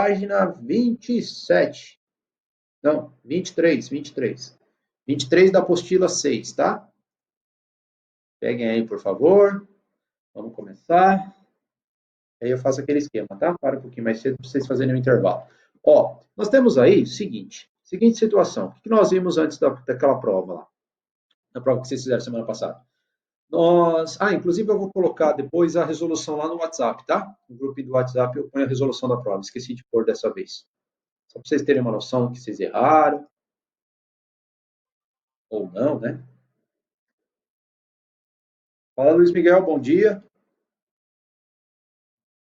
página 27. Não, 23. 23 da apostila 6, tá? Peguem aí, por favor. Vamos começar. Aí eu faço aquele esquema, tá? Para um pouquinho mais cedo para vocês fazerem um intervalo. Ó, nós temos aí o seguinte situação. O que nós vimos antes daquela prova lá? Na prova que vocês fizeram semana passada. Inclusive eu vou colocar depois a resolução lá no WhatsApp, tá? No grupo do WhatsApp eu ponho a resolução da prova. Esqueci de pôr dessa vez. Só para vocês terem uma noção que vocês erraram. Ou não, né? Fala, Luiz Miguel, bom dia.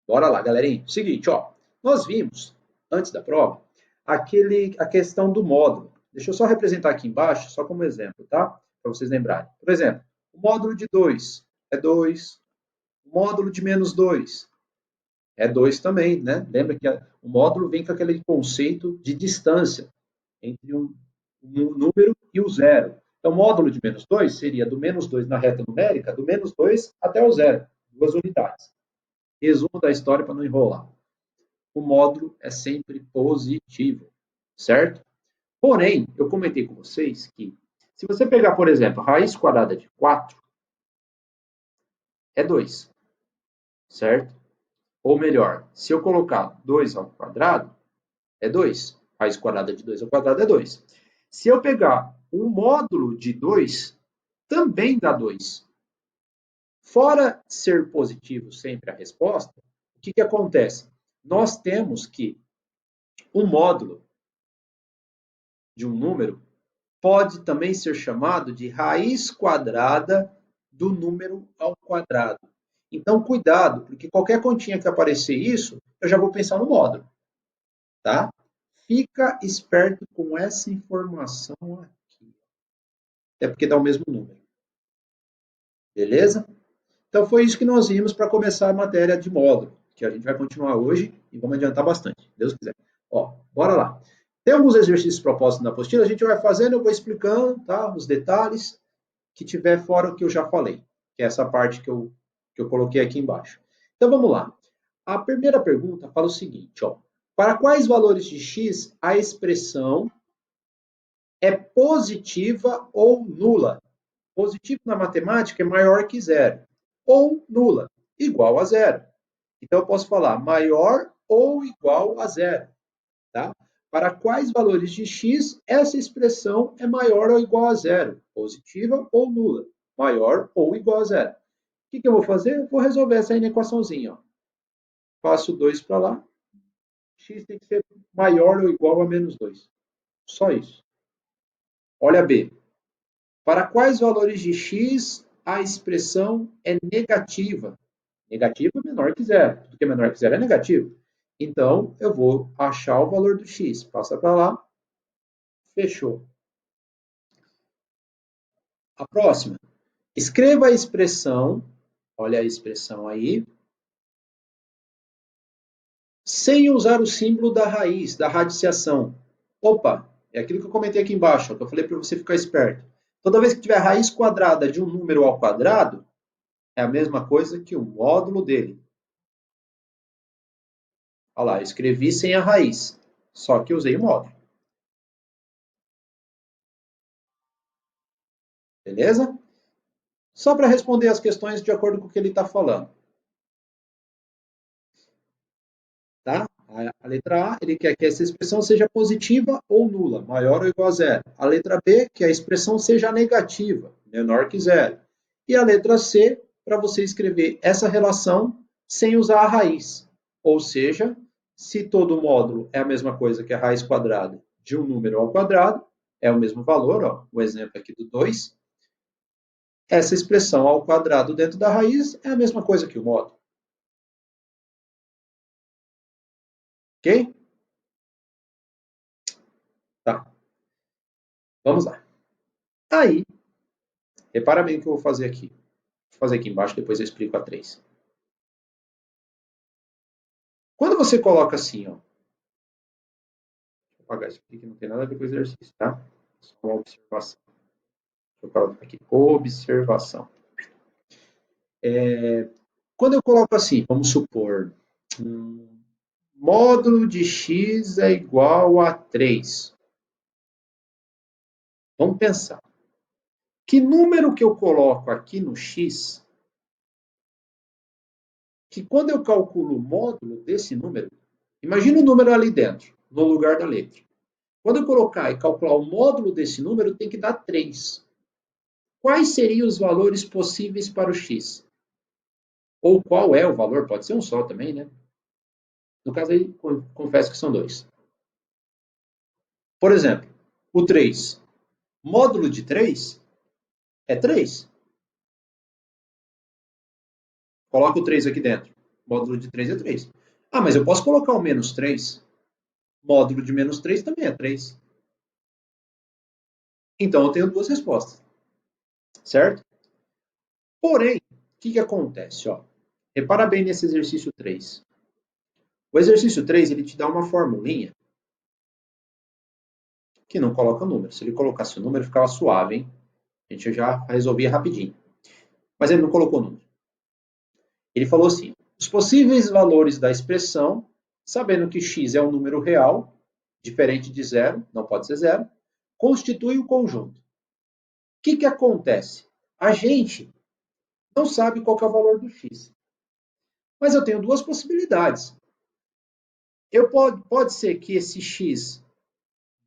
Bora lá, galerinha. Seguinte, ó. Nós vimos, antes da prova, a questão do módulo. Deixa eu só representar aqui embaixo, só como exemplo, tá? Para vocês lembrarem. Por exemplo, o módulo de 2 é 2. O módulo de menos 2 é 2 também, né? Lembra que o módulo vem com aquele conceito de distância entre um número e o zero. Então, o módulo de menos 2 seria do menos 2 na reta numérica, do menos 2 até o zero, 2 unidades. Resumo da história para não enrolar. O módulo é sempre positivo, certo? Porém, eu comentei com vocês que, se você pegar, por exemplo, a raiz quadrada de 4, é 2, certo? Ou melhor, se eu colocar 2 ao quadrado, é 2. Raiz quadrada de 2 ao quadrado é 2. Se eu pegar o módulo de 2, também dá 2. Fora ser positivo sempre a resposta, o que acontece? Nós temos que o módulo de um número pode também ser chamado de raiz quadrada do número ao quadrado. Então, cuidado, porque qualquer continha que aparecer isso, eu já vou pensar no módulo, tá? Fica esperto com essa informação aqui. É porque dá o mesmo número. Beleza? Então, foi isso que nós vimos para começar a matéria de módulo, que a gente vai continuar hoje e vamos adiantar bastante, se Deus quiser. Ó, bora lá. Tem alguns exercícios propostos na apostila, a gente vai fazendo, eu vou explicando, tá? Os detalhes que tiver fora o que eu já falei, que é essa parte que eu coloquei aqui embaixo. Então, vamos lá. A primeira pergunta fala o seguinte, ó. Para quais valores de x a expressão é positiva ou nula? Positivo na matemática é maior que zero. Ou nula, igual a zero. Então, eu posso falar maior ou igual a zero. Tá? Para quais valores de x essa expressão é maior ou igual a zero? Positiva ou nula? Maior ou igual a zero. O que eu vou fazer? Eu vou resolver essa equaçãozinha. Ó. Passo 2 para lá. X tem que ser maior ou igual a menos 2. Só isso. Olha B. Para quais valores de x a expressão é negativa? Negativo é menor que zero. Tudo que é menor que zero é negativo. Então, eu vou achar o valor do x. Passa para lá. Fechou. A próxima. Escreva a expressão, olha a expressão aí, sem usar o símbolo da raiz, da radiciação. Opa, é aquilo que eu comentei aqui embaixo, que eu falei para você ficar esperto. Toda vez que tiver raiz quadrada de um número ao quadrado, é a mesma coisa que o módulo dele. Olha lá, eu escrevi sem a raiz, só que usei o módulo. Beleza? Só para responder as questões de acordo com o que ele está falando. Tá? A letra A, ele quer que essa expressão seja positiva ou nula, maior ou igual a zero. A letra B, que a expressão seja negativa, menor que zero. E a letra C, para você escrever essa relação sem usar a raiz. Ou seja, se todo módulo é a mesma coisa que a raiz quadrada de um número ao quadrado, é o mesmo valor, ó, o exemplo aqui do 2, essa expressão ao quadrado dentro da raiz é a mesma coisa que o módulo. Ok? Tá. Vamos lá. Aí, repara bem o que eu vou fazer aqui. Vou fazer aqui embaixo, depois eu explico a 3. Quando você coloca assim, ó. Deixa eu apagar isso aqui que não tem nada a ver com o exercício, tá? Só uma observação. Deixa eu colocar aqui. Observação. Quando eu coloco assim, vamos supor, módulo de x é igual a 3. Vamos pensar. Que número que eu coloco aqui no x, que quando eu calculo o módulo desse número, imagina o número ali dentro, no lugar da letra. Quando eu colocar e calcular o módulo desse número, tem que dar 3. Quais seriam os valores possíveis para o x? Ou qual é o valor? Pode ser um só também, né? No caso aí, confesso que são dois. Por exemplo, o 3. Módulo de 3 é 3. Coloca o 3 aqui dentro. Módulo de 3 é 3. Ah, mas eu posso colocar o menos 3. Módulo de menos 3 também é 3. Então eu tenho duas respostas, certo? Porém, o que acontece? Ó? Repara bem nesse exercício 3. O exercício 3 ele te dá uma formulinha que não coloca número. Se ele colocasse o número, ficava suave, hein? A gente já resolvia rapidinho. Mas ele não colocou número. Ele falou assim: os possíveis valores da expressão, sabendo que x é um número real, diferente de zero, não pode ser zero, constitui o conjunto. O que acontece? A gente não sabe qual é o valor do x. Mas eu tenho duas possibilidades. Pode ser que esse x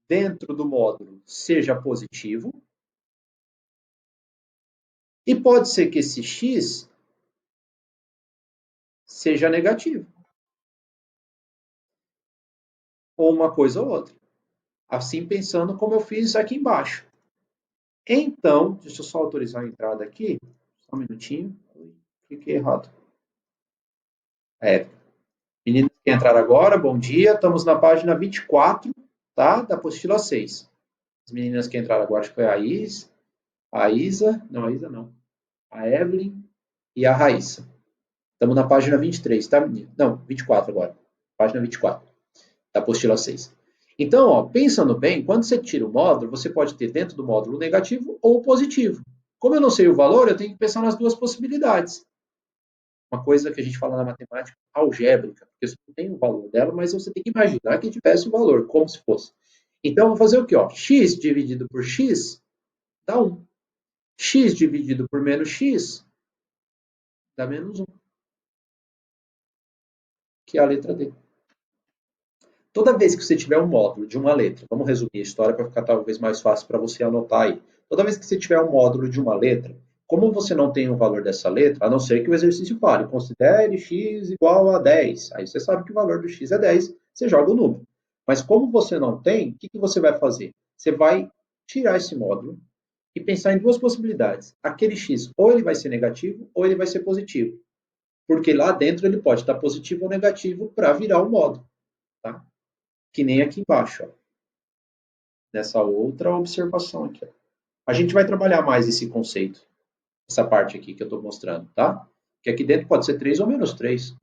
dentro do módulo seja positivo, e pode ser que esse x seja negativo, ou uma coisa ou outra. Assim pensando como eu fiz aqui embaixo. Então, deixa eu só autorizar a entrada aqui, só um minutinho, cliquei errado. Meninas que entraram agora, bom dia, estamos na página 24, tá? Da apostila 6. As meninas que entraram agora, acho que foi a Isa, não, a Isa não, a Evelyn e a Raíssa. Estamos na página 23, tá, menina? Não, 24 agora. Página 24, da apostila 6. Então, ó, pensando bem, quando você tira o módulo, você pode ter dentro do módulo negativo ou positivo. Como eu não sei o valor, eu tenho que pensar nas duas possibilidades. Uma coisa que a gente fala na matemática algébrica, porque você não tem o valor dela, mas você tem que imaginar que tivesse o valor, como se fosse. Então, vou fazer o quê? Ó? X dividido por x dá 1. X dividido por menos x dá menos 1, que é a letra D. Toda vez que você tiver um módulo de uma letra, vamos resumir a história para ficar talvez mais fácil para você anotar aí. Toda vez que você tiver um módulo de uma letra, como você não tem o valor dessa letra, a não ser que o exercício fale, considere x igual a 10. Aí você sabe que o valor do x é 10, você joga o número. Mas como você não tem, o que você vai fazer? Você vai tirar esse módulo e pensar em duas possibilidades. Aquele x ou ele vai ser negativo ou ele vai ser positivo. Porque lá dentro ele pode estar positivo ou negativo para virar o módulo. Tá? Que nem aqui embaixo, ó, nessa outra observação aqui. Ó. A gente vai trabalhar mais esse conceito, essa parte aqui que eu estou mostrando, tá? Que aqui dentro pode ser 3 ou menos 3.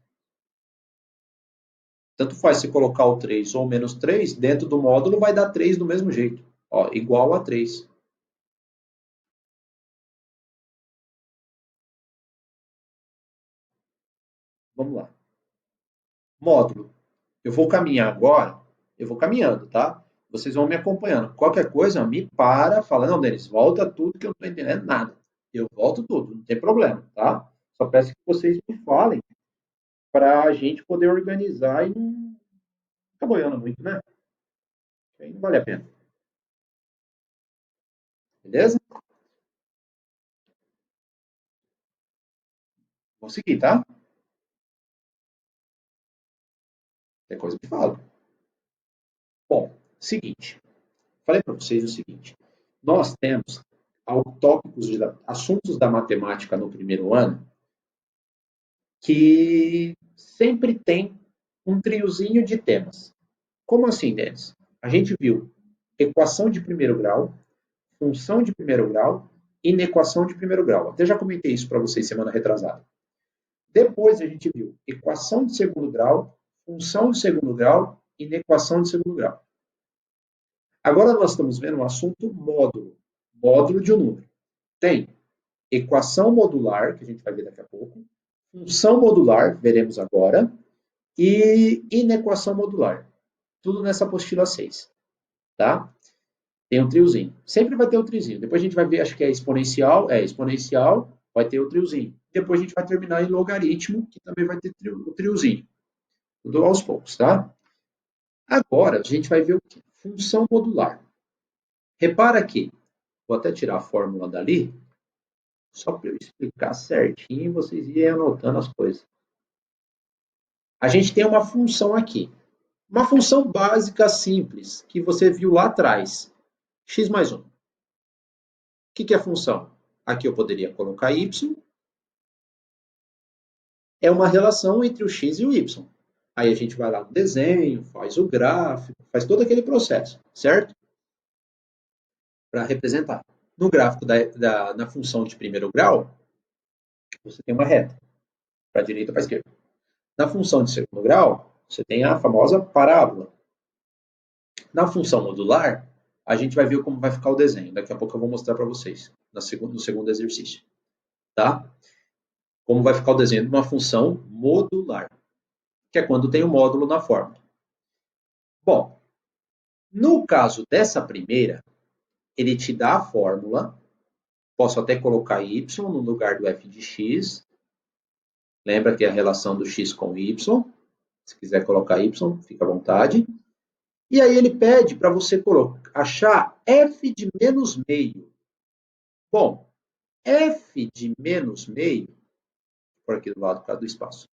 Tanto faz se colocar o 3 ou menos 3, dentro do módulo vai dar 3 do mesmo jeito. Ó, igual a 3. Vamos lá. Módulo. Eu vou caminhar agora, eu vou caminhando, tá? Vocês vão me acompanhando. Qualquer coisa, me para, fala, não, Denis, volta tudo que eu não estou entendendo nada. Eu volto tudo, não tem problema, tá? Só peço que vocês me falem para a gente poder organizar e não ficar boiando muito, né? Aí não vale a pena. Beleza? Vou seguir, tá? Tem coisa que falo. Bom, seguinte. Falei para vocês o seguinte. Nós temos tópicos de assuntos da matemática no primeiro ano que sempre tem um triozinho de temas. Como assim, Denis? A gente viu equação de primeiro grau, função de primeiro grau, inequação de primeiro grau. Até já comentei isso para vocês semana retrasada. Depois a gente viu equação de segundo grau, função de segundo grau e inequação de segundo grau. Agora nós estamos vendo o assunto módulo, módulo de um número. Tem equação modular, que a gente vai ver daqui a pouco, função modular, veremos agora, e inequação modular. Tudo nessa apostila 6, tá? Tem um triozinho. Sempre vai ter um triozinho. Depois a gente vai ver, acho que é exponencial, vai ter o triozinho. Depois a gente vai terminar em logaritmo, que também vai ter o triozinho. Tudo aos poucos, tá? Agora a gente vai ver o quê? Função modular. Repara que, vou até tirar a fórmula dali, só para eu explicar certinho e vocês irem anotando as coisas. A gente tem uma função aqui. Uma função básica simples, que você viu lá atrás. X mais 1. O que é a função? Aqui eu poderia colocar y. É uma relação entre o x e o y. Aí a gente vai lá no desenho, faz o gráfico, faz todo aquele processo, certo? Para representar. No gráfico na função de primeiro grau, você tem uma reta, para a direita ou para a esquerda. Na função de segundo grau, você tem a famosa parábola. Na função modular, a gente vai ver como vai ficar o desenho. Daqui a pouco eu vou mostrar para vocês, no segundo exercício. Tá? Como vai ficar o desenho de uma função modular, que é quando tem o módulo na fórmula. Bom, no caso dessa primeira, ele te dá a fórmula, posso até colocar y no lugar do f de x, lembra que é a relação do x com y, se quiser colocar y, fica à vontade. E aí ele pede para você achar f de menos meio. Bom, f de menos meio, por aqui do lado, por causa do espaço.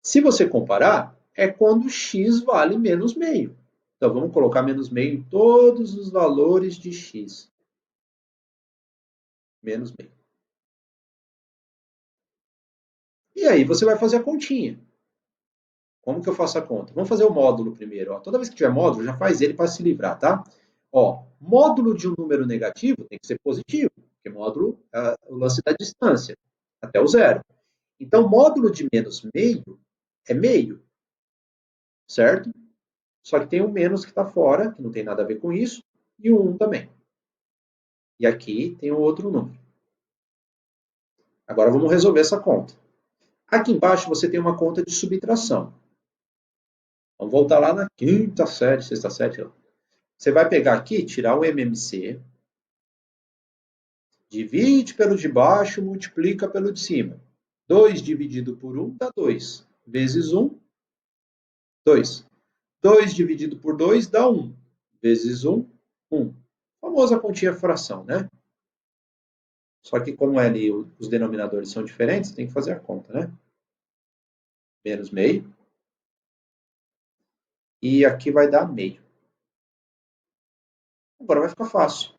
Se você comparar, é quando x vale menos meio. Então vamos colocar menos meio em todos os valores de x. Menos meio. E aí você vai fazer a continha. Como que eu faço a conta? Vamos fazer o módulo primeiro. Ó. Toda vez que tiver módulo, já faz ele para se livrar, tá? Ó, módulo de um número negativo tem que ser positivo, porque módulo é o lance da distância, até o zero. Então, módulo de menos meio é meio, certo? Só que tem o menos que está fora, que não tem nada a ver com isso, e o 1 também. E aqui tem o outro número. Agora vamos resolver essa conta. Aqui embaixo você tem uma conta de subtração. Vamos voltar lá na quinta série, sexta série. Você vai pegar aqui, tirar o MMC, divide pelo de baixo, multiplica pelo de cima. 2 dividido por 1 dá 2. Vezes 1, 2. 2 dividido por 2 dá 1. Vezes 1, 1. Famosa continha fração, né? Só que como ali os denominadores são diferentes, tem que fazer a conta, né? Menos meio. E aqui vai dar meio. Agora vai ficar fácil.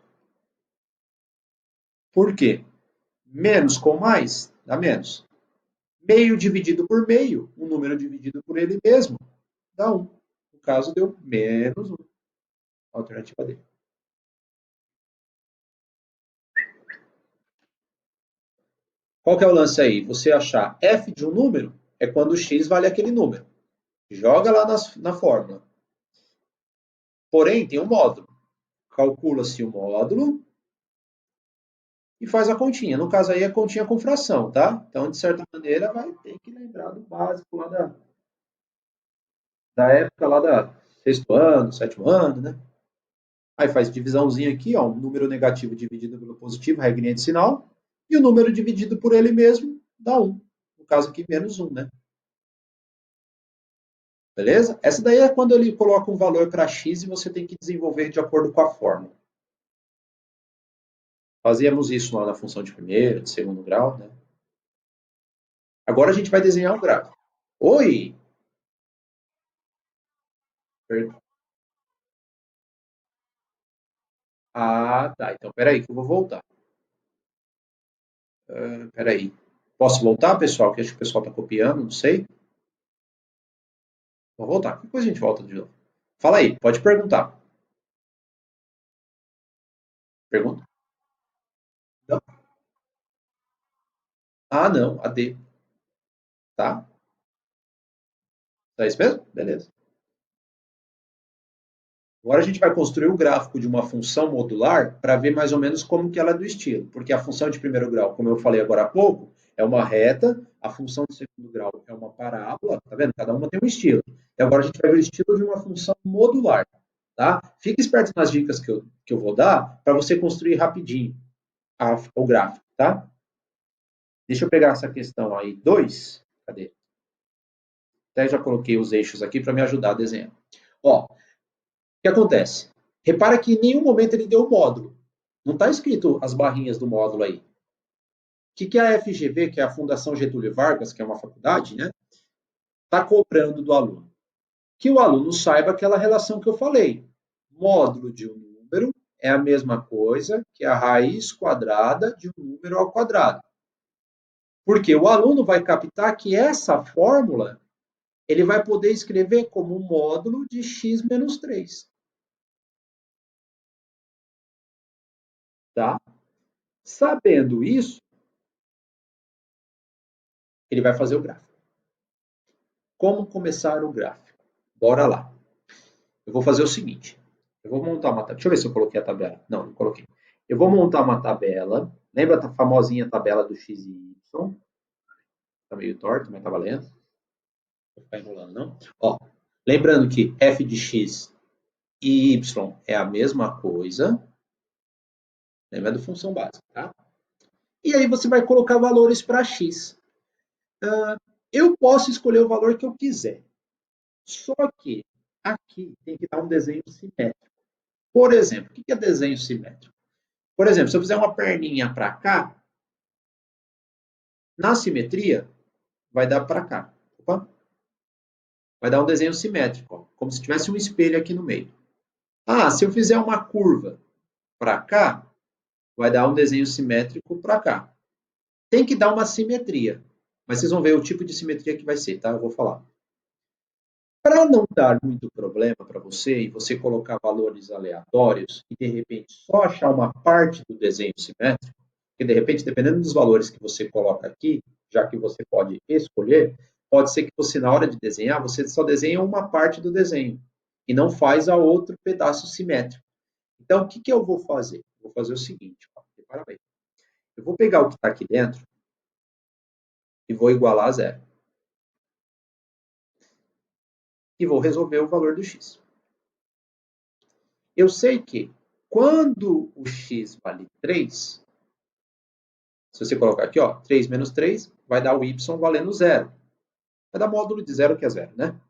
Por quê? Menos com mais dá menos. Meio dividido por meio, um número dividido por ele mesmo, dá 1. No caso, deu menos 1. Alternativa D. Qual que é o lance aí? Você achar f de um número é quando o x vale aquele número. Joga lá na fórmula. Porém, tem um módulo. Calcula-se o módulo e faz a continha. No caso aí, a continha com fração, tá? Então, de certa maneira, vai ter que lembrar do básico lá da época lá da sexto ano, sétimo ano, né? Aí faz divisãozinha aqui, ó, um número negativo dividido pelo positivo, regrinha de sinal, e o número dividido por ele mesmo dá 1. No caso aqui, menos 1, né? Beleza? Essa daí é quando ele coloca um valor para x e você tem que desenvolver de acordo com a fórmula. Fazíamos isso lá na função de primeiro, de segundo grau, né? Agora a gente vai desenhar o gráfico. Oi! Ah, tá. Então, peraí que eu vou voltar. Peraí. Posso voltar, pessoal? Que acho que o pessoal está copiando, não sei. Vou voltar. Depois a gente volta de novo. Fala aí, pode perguntar. Pergunta? Não. Ah, não, a D. Tá? É isso mesmo? Beleza. Agora a gente vai construir o gráfico de uma função modular para ver mais ou menos como que ela é do estilo. Porque a função de primeiro grau, como eu falei agora há pouco, é uma reta, a função de segundo grau é uma parábola, tá vendo? Cada uma tem um estilo. E agora a gente vai ver o estilo de uma função modular, tá? Fique esperto nas dicas que eu vou dar para você construir rapidinho o gráfico, tá? Deixa eu pegar essa questão aí, 2. Cadê? Até já coloquei os eixos aqui para me ajudar a desenhar. Ó, o que acontece? Repara que em nenhum momento ele deu o módulo. Não está escrito as barrinhas do módulo aí. O que a FGV, que é a Fundação Getúlio Vargas, que é uma faculdade, né, está cobrando do aluno? Que o aluno saiba aquela relação que eu falei. Módulo de um número é a mesma coisa que a raiz quadrada de um número ao quadrado. Porque o aluno vai captar que essa fórmula ele vai poder escrever como módulo de x menos 3. Tá? Sabendo isso, ele vai fazer o gráfico. Como começar o gráfico? Bora lá. Eu vou fazer o seguinte. Eu vou montar uma tabela. Deixa eu ver se eu coloquei a tabela. Não coloquei. Eu vou montar uma tabela. Lembra da famosinha tabela do x e y? Tá meio torto, mas tá valendo. Não vou ficar enrolando, não. Ó, lembrando que f de x e y é a mesma coisa. Lembra da função básica, tá? E aí você vai colocar valores para x. Eu posso escolher o valor que eu quiser. Só que aqui tem que dar um desenho simétrico. Por exemplo, o que é desenho simétrico? Por exemplo, se eu fizer uma perninha para cá, na simetria, vai dar para cá. Opa. Vai dar um desenho simétrico, ó, como se tivesse um espelho aqui no meio. Ah, se eu fizer uma curva para cá, vai dar um desenho simétrico para cá. Tem que dar uma simetria, mas vocês vão ver o tipo de simetria que vai ser, tá? Eu vou falar. Para não dar muito problema para você e você colocar valores aleatórios e de repente só achar uma parte do desenho simétrico, porque de repente, dependendo dos valores que você coloca aqui, já que você pode escolher, pode ser que você, na hora de desenhar, você só desenha uma parte do desenho e não faz a outro pedaço simétrico. Então, o que eu vou fazer? Vou fazer o seguinte, ó, prepara bem. Eu vou pegar o que está aqui dentro e vou igualar a zero. E vou resolver o valor do x. Eu sei que quando o x vale 3, se você colocar aqui, ó, 3 menos 3, vai dar o y valendo zero. Vai dar módulo de zero, que é zero, né?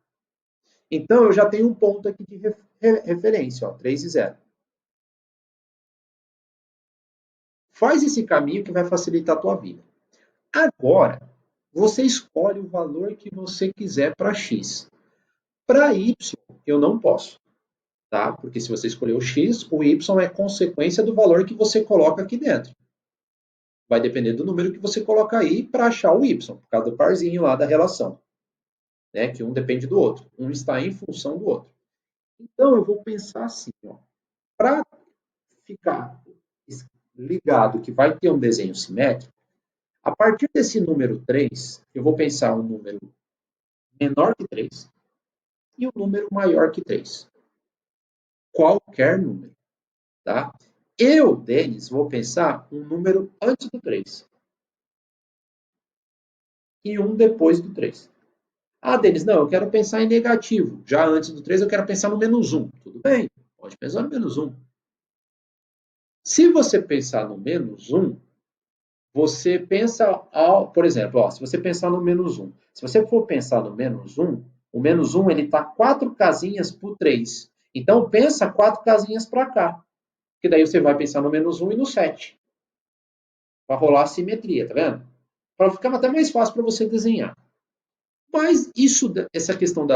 Então, eu já tenho um ponto aqui de referência, ó, 3 e 0. Faz esse caminho que vai facilitar a tua vida. Agora, você escolhe o valor que você quiser para x. Para y, eu não posso, tá? Porque se você escolher o x, o y é consequência do valor que você coloca aqui dentro. Vai depender do número que você coloca aí para achar o y, por causa do parzinho lá da relação, né? Que um depende do outro. Um está em função do outro. Então, eu vou pensar assim, ó. Para ficar ligado que vai ter um desenho simétrico, a partir desse número 3, eu vou pensar um número menor que 3 e um número maior que 3. Qualquer número, tá? Eu, Denis, vou pensar um número antes do 3 e um depois do 3. Ah, Denis, não, eu quero pensar em negativo. Já antes do 3, eu quero pensar no menos 1. Tudo bem, pode pensar no menos 1. Se você pensar no menos 1, você pensa, por exemplo, ó, se você pensar no menos 1. Se você for pensar no menos 1, o menos 1 ele está 4 casinhas por 3. Então, pensa 4 casinhas para cá. Que daí você vai pensar no menos 1 e no 7. Para rolar a simetria, tá vendo? Para ficar até mais fácil para você desenhar. Mas essa questão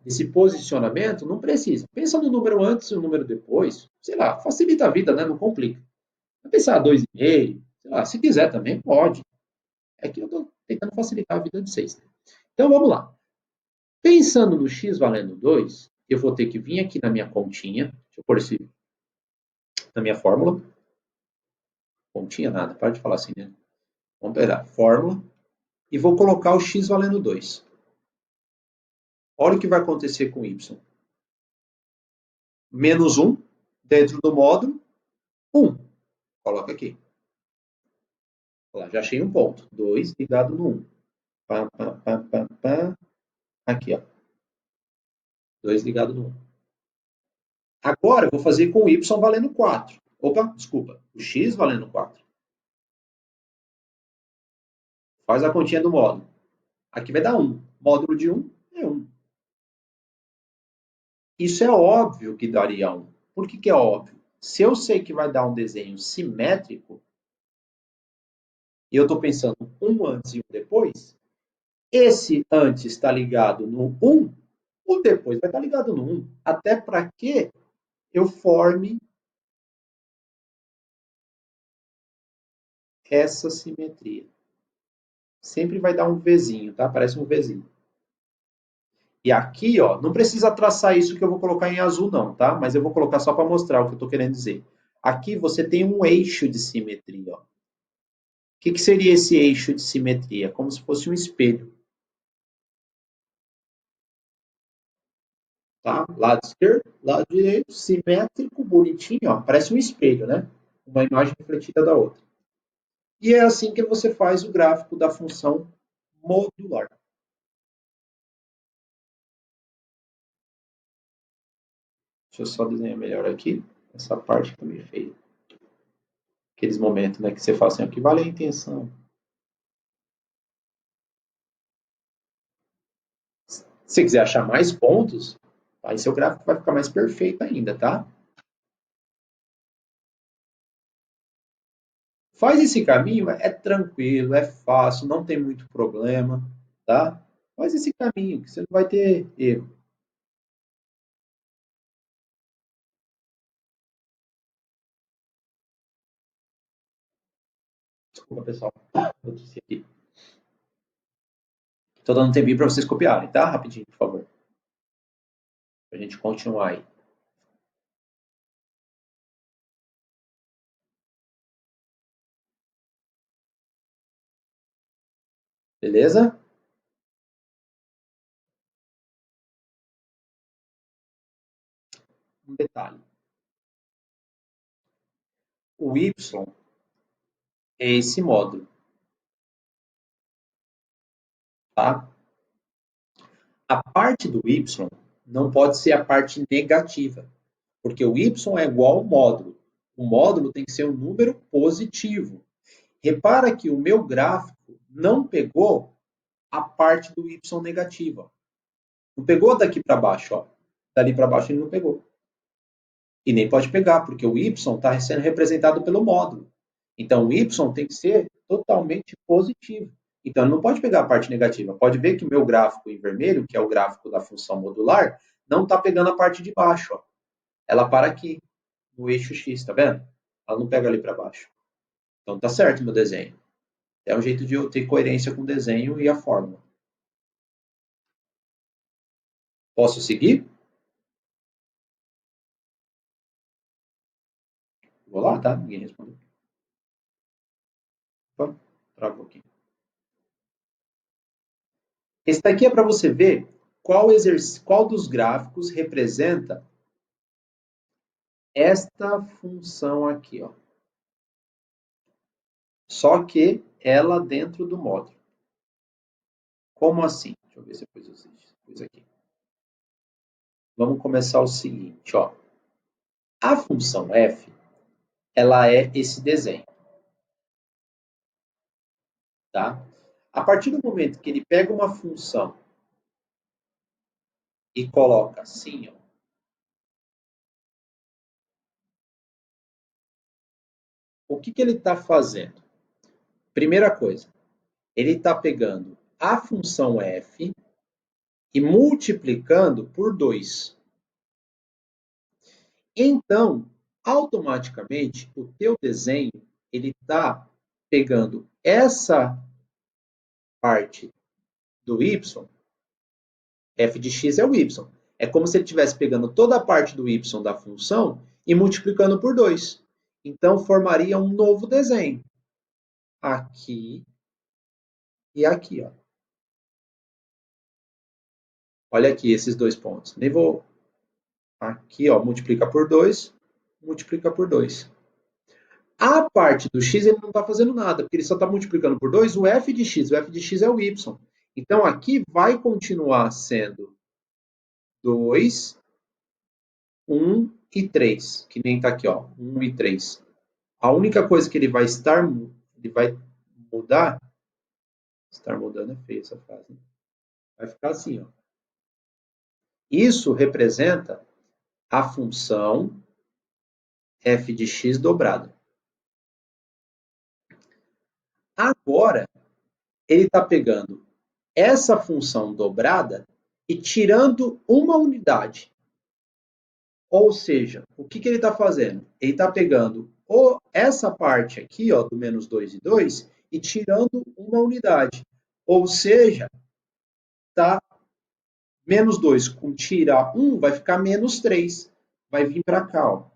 desse posicionamento não precisa. Pensa no número antes e no número depois. Sei lá, facilita a vida, né? Não complica. Vai pensar 2,5, sei lá, se quiser também pode. É que eu estou tentando facilitar a vida de vocês. Né? Então vamos lá. Pensando no x valendo 2, eu vou ter que vir aqui na minha continha. Deixa eu pôr esse na minha fórmula. Continha nada, para de falar assim, né? Vamos pegar fórmula e vou colocar o x valendo 2. Olha o que vai acontecer com y. Menos 1 dentro do módulo 1. Coloca aqui. Olha lá, já achei um ponto. 2 ligado no 1. Pá, pá, pá, pá, pá. Aqui, ó. 2 ligado no 1. Agora eu vou fazer com o y valendo 4. Opa, desculpa. O x valendo 4. Faz a continha do módulo. Aqui vai dar 1. Módulo de 1 é 1. Isso é óbvio que daria 1. Por que é óbvio? Se eu sei que vai dar um desenho simétrico, e eu estou pensando um antes e um depois, esse antes está ligado no 1, o depois vai estar ligado no 1. Até para que eu forme essa simetria. Sempre vai dar um Vzinho, tá? Parece um Vzinho. E aqui, ó, não precisa traçar isso que eu vou colocar em azul não, tá? Mas eu vou colocar só para mostrar o que eu estou querendo dizer. Aqui você tem um eixo de simetria, ó. O que seria esse eixo de simetria? Como se fosse um espelho. Tá? Lado esquerdo, lado direito, simétrico, bonitinho, ó. Parece um espelho, né? Uma imagem refletida da outra. E é assim que você faz o gráfico da função modular. Deixa eu só desenhar melhor aqui. Essa parte que eu me feia. Aqueles momentos, né, que você fala assim, o que vale a intenção? Se você quiser achar mais pontos, aí seu gráfico vai ficar mais perfeito ainda, tá? Faz esse caminho, é tranquilo, é fácil, não tem muito problema, tá? Faz esse caminho, que você não vai ter erro. Desculpa, pessoal. Eu tossi aqui. Tô dando um tempinho para vocês copiarem, tá? Rapidinho, por favor. Pra gente continuar aí. Beleza? Um detalhe. O y é esse módulo, tá? A parte do y não pode ser a parte negativa, porque o y é igual ao módulo. O módulo tem que ser um número positivo. Repara que o meu gráfico não pegou a parte do y negativa. Não pegou daqui para baixo, ó. Dali para baixo ele não pegou. E nem pode pegar, porque o y está sendo representado pelo módulo. Então o y tem que ser totalmente positivo. Então ele não pode pegar a parte negativa. Pode ver que o meu gráfico em vermelho, que é o gráfico da função modular, não está pegando a parte de baixo. Ó. Ela para aqui, no eixo X, tá vendo? Ela não pega ali para baixo. Então tá certo meu desenho. É um jeito de eu ter coerência com o desenho e a fórmula. Posso seguir? Vou lá, tá? Ninguém respondeu. Opa, travou aqui. Esse daqui é para você ver qual dos gráficos representa esta função aqui, ó. Só que ela dentro do módulo. Como assim? Deixa eu ver se eu pus aqui. Vamos começar o seguinte, ó. A função f, ela é esse desenho, tá? A partir do momento que ele pega uma função e coloca assim, ó, o que ele está fazendo? Primeira coisa, ele está pegando a função f e multiplicando por 2. Então, automaticamente, o teu desenho ele está pegando essa parte do y, f de x é o y. É como se ele estivesse pegando toda a parte do y da função e multiplicando por 2. Então, formaria um novo desenho. Aqui e aqui. Ó. Olha aqui esses dois pontos. Nem vou... Aqui, ó, multiplica por 2, multiplica por 2. A parte do x ele não está fazendo nada, porque ele só está multiplicando por 2 o f de x. O f de x é o y. Então, aqui vai continuar sendo 2, 1 e 3, que nem está aqui, ó, 1 e 3. A única coisa que ele vai mudar, estar mudando é feio essa frase, né? Vai ficar assim, ó. Isso representa a função f de x dobrada. Agora, ele está pegando essa função dobrada e tirando uma unidade. Ou seja, o que ele está fazendo? Ele está pegando essa parte aqui, ó, do menos 2 e 2, e tirando uma unidade. Ou seja, tá menos 2 com tirar 1 vai ficar menos 3. Vai vir para cá, ó.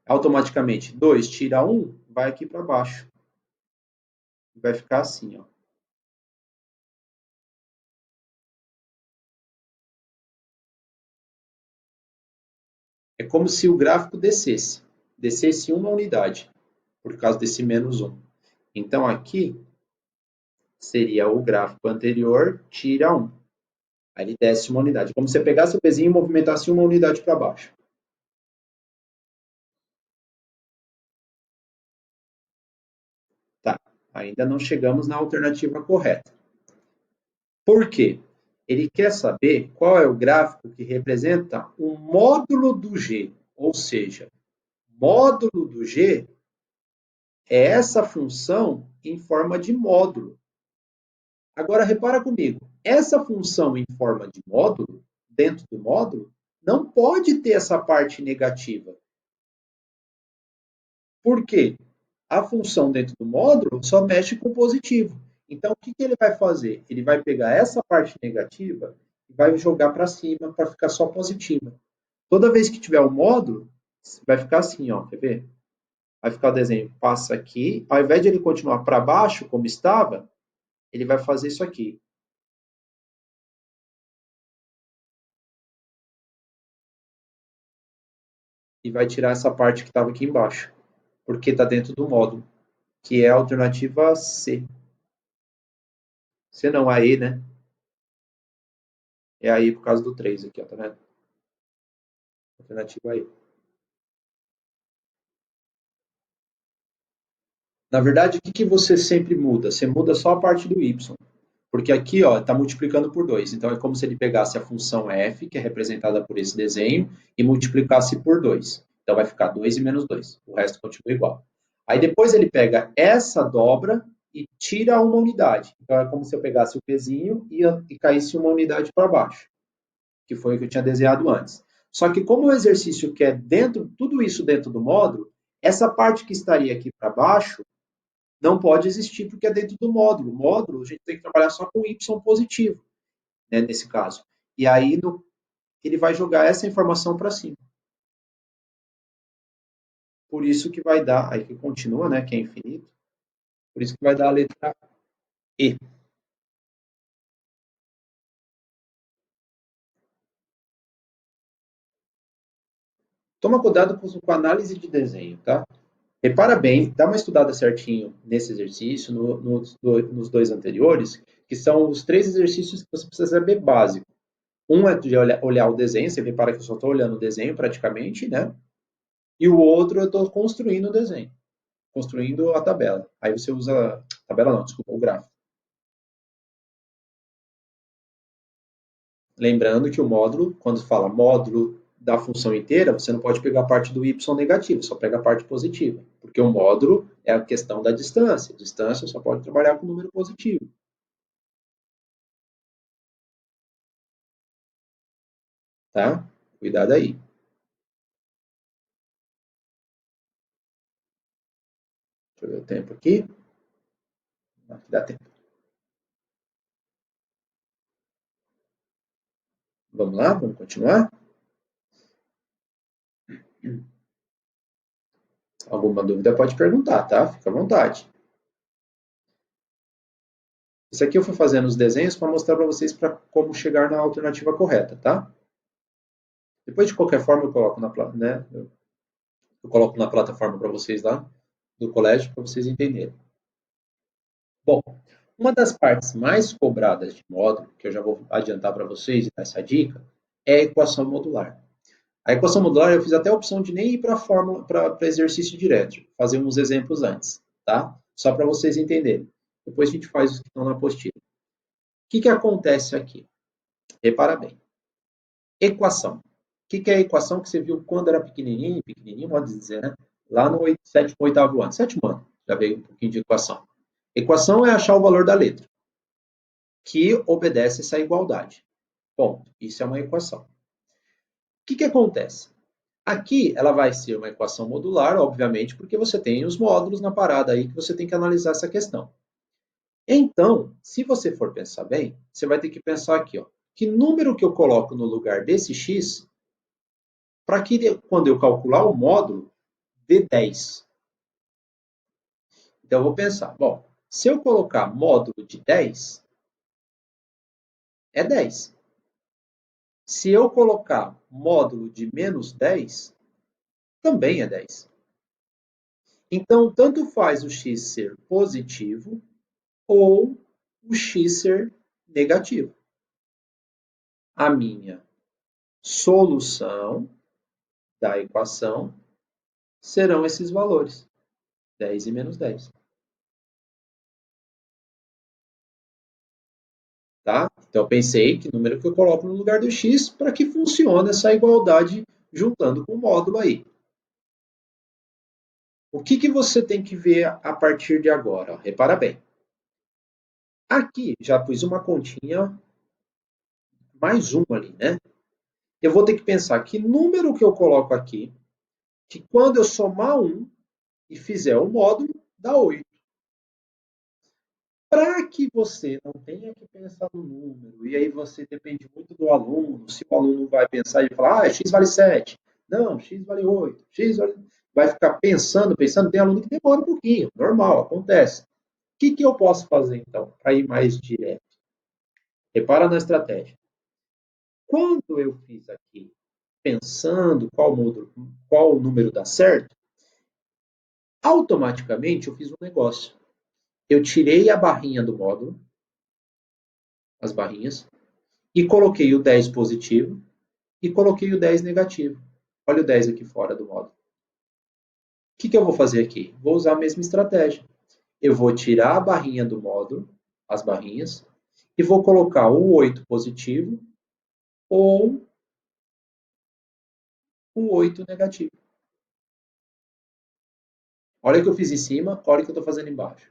Automaticamente, 2 tira 1, vai aqui para baixo. Vai ficar assim, ó. É como se o gráfico descesse uma unidade, por causa desse menos 1. Então, aqui seria o gráfico anterior, tira 1. Aí ele desce uma unidade. Como se você pegasse o pezinho e movimentasse uma unidade para baixo. Tá, ainda não chegamos na alternativa correta. Por quê? Ele quer saber qual é o gráfico que representa o módulo do G. Ou seja, módulo do G é essa função em forma de módulo. Agora, repara comigo. Essa função em forma de módulo, dentro do módulo, não pode ter essa parte negativa. Por quê? A função dentro do módulo só mexe com positivo. Então, o que ele vai fazer? Ele vai pegar essa parte negativa e vai jogar para cima para ficar só positiva. Toda vez que tiver o módulo, vai ficar assim, ó, quer ver? Vai ficar o desenho, passa aqui, ao invés de ele continuar para baixo, como estava, ele vai fazer isso aqui. E vai tirar essa parte que estava aqui embaixo, porque está dentro do módulo, que é a alternativa C. C não, a E, né? É aí por causa do 3 aqui, ó, tá vendo? Alternativa E. Na verdade, o que você sempre muda? Você muda só a parte do y. Porque aqui está multiplicando por 2. Então, é como se ele pegasse a função f, que é representada por esse desenho, e multiplicasse por 2. Então, vai ficar 2 e menos 2. O resto continua igual. Aí, depois ele pega essa dobra e tira uma unidade. Então, é como se eu pegasse o pezinho e caísse uma unidade para baixo, que foi o que eu tinha desenhado antes. Só que como o exercício quer tudo isso dentro do módulo, essa parte que estaria aqui para baixo não pode existir porque é dentro do módulo. O módulo, a gente tem que trabalhar só com y positivo, né, nesse caso. E aí ele vai jogar essa informação para cima. Por isso que vai dar, aí que continua, né, que é infinito, por isso que vai dar a letra E. Toma cuidado com a análise de desenho, tá? Repara bem, dá uma estudada certinho nesse exercício, nos dois anteriores, que são os 3 exercícios que você precisa saber básico. Um é de olhar o desenho, você repara que eu só estou olhando o desenho praticamente, né? E o outro eu estou construindo o desenho, construindo a tabela. Aí você usa, tabela não, desculpa, o gráfico. Lembrando que o módulo, quando fala módulo da função inteira, você não pode pegar a parte do y negativo, só pega a parte positiva. Porque o módulo é a questão da distância. Distância só pode trabalhar com número positivo. Tá? Cuidado aí. Deixa eu ver o tempo aqui. Aqui dá tempo. Vamos lá? Vamos continuar? Alguma dúvida pode perguntar, tá? Fica à vontade. Isso aqui eu fui fazendo os desenhos para mostrar para vocês como chegar na alternativa correta, tá? Depois, de qualquer forma, eu coloco na né? Eu coloco na plataforma para vocês lá do colégio para vocês entenderem. Bom, uma das partes mais cobradas de módulo, que eu já vou adiantar para vocês e dar essa dica, é a equação modular. A equação modular eu fiz até a opção de nem ir para fórmula, para exercício direto, fazer uns exemplos antes, tá? Só para vocês entenderem. Depois a gente faz os que estão na apostila. O que acontece aqui? Repara bem. Equação. O que é a equação que você viu quando era pequenininho, pode dizer, né? Lá no sétimo, oitavo ano. Sétimo ano, já veio um pouquinho de equação. Equação é achar o valor da letra, que obedece essa igualdade. Ponto. Isso é uma equação. O que acontece? Aqui ela vai ser uma equação modular, obviamente, porque você tem os módulos na parada aí que você tem que analisar essa questão. Então, se você for pensar bem, você vai ter que pensar aqui, ó, que número que eu coloco no lugar desse x para que quando eu calcular o módulo dê 10. Então eu vou pensar, bom, se eu colocar módulo de 10, é 10. Se eu colocar módulo de menos 10, também é 10. Então, tanto faz o x ser positivo ou o x ser negativo. A minha solução da equação serão esses valores, 10 e menos 10. Tá? Então, eu pensei que número que eu coloco no lugar do x para que funcione essa igualdade juntando com o módulo aí. O que você tem que ver a partir de agora? Repara bem. Aqui já pus uma continha, mais uma ali, né? Eu vou ter que pensar que número que eu coloco aqui, que quando eu somar um e fizer o módulo, dá 8. Para que você não tenha que pensar no número, e aí você depende muito do aluno, se o aluno vai pensar e falar, x vale 7, não, x vale 8, x vale... Vai ficar pensando, tem aluno que demora um pouquinho, normal, acontece. O que eu posso fazer, então, para ir mais direto? Repara na estratégia. Quando eu fiz aqui, pensando qual número dá certo, automaticamente eu fiz um negócio. Eu tirei a barrinha do módulo, as barrinhas, e coloquei o 10 positivo e coloquei o 10 negativo. Olha o 10 aqui fora do módulo. O que eu vou fazer aqui? Vou usar a mesma estratégia. Eu vou tirar a barrinha do módulo, as barrinhas, e vou colocar o 8 positivo ou o 8 negativo. Olha o que eu fiz em cima, olha o que eu estou fazendo embaixo.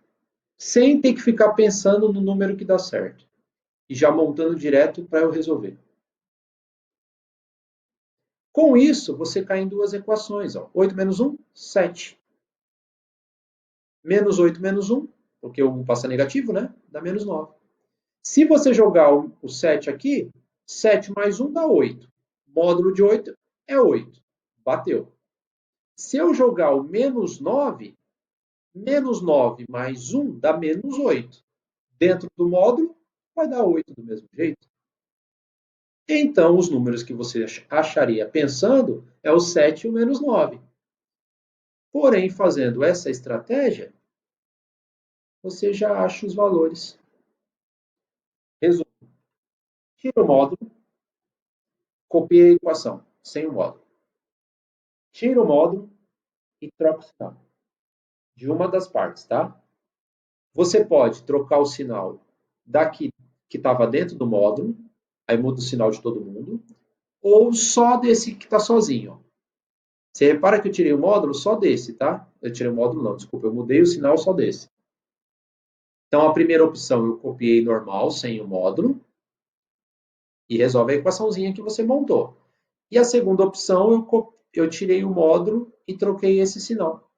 Sem ter que ficar pensando no número que dá certo. E já montando direto para eu resolver. Com isso, você cai em duas equações. Ó. 8 menos 1, 7. Menos 8 menos 1, porque o 1 passa negativo, né? Dá menos 9. Se você jogar o 7 aqui, 7 mais 1 dá 8. Módulo de 8 é 8. Bateu. Se eu jogar o menos 9 mais 1 dá menos 8. Dentro do módulo, vai dar 8 do mesmo jeito. Então, os números que você acharia pensando é o 7 e o menos 9. Porém, fazendo essa estratégia, você já acha os valores. Resumo. Tira o módulo, copia a equação, sem o módulo. Tira o módulo e troca o sinal de uma das partes, tá? Você pode trocar o sinal daqui que estava dentro do módulo, aí muda o sinal de todo mundo, ou só desse que está sozinho. Você repara que eu tirei o módulo só desse, tá? Eu tirei o módulo não, desculpa, eu mudei o sinal só desse. Então, a primeira opção eu copiei normal, sem o módulo, e resolve a equaçãozinha que você montou. E a segunda opção, eu tirei o módulo e troquei esse sinal.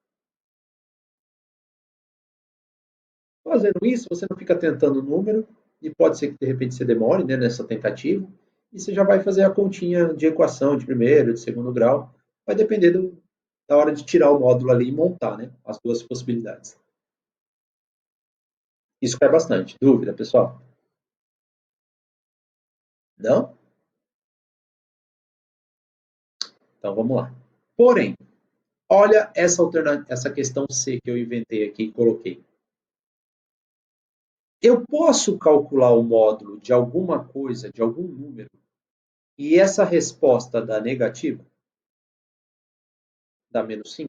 Fazendo isso, você não fica tentando o número, e pode ser que de repente você demore, né, nessa tentativa, e você já vai fazer a continha de equação de primeiro, de segundo grau. Vai depender da hora de tirar o módulo ali e montar, né, as duas possibilidades. Isso cai bastante. Dúvida, pessoal? Não? Então vamos lá. Porém, Olha essa questão C que eu inventei aqui e coloquei. Eu posso calcular o módulo de alguma coisa, de algum número, e essa resposta dá negativa? Dá -5?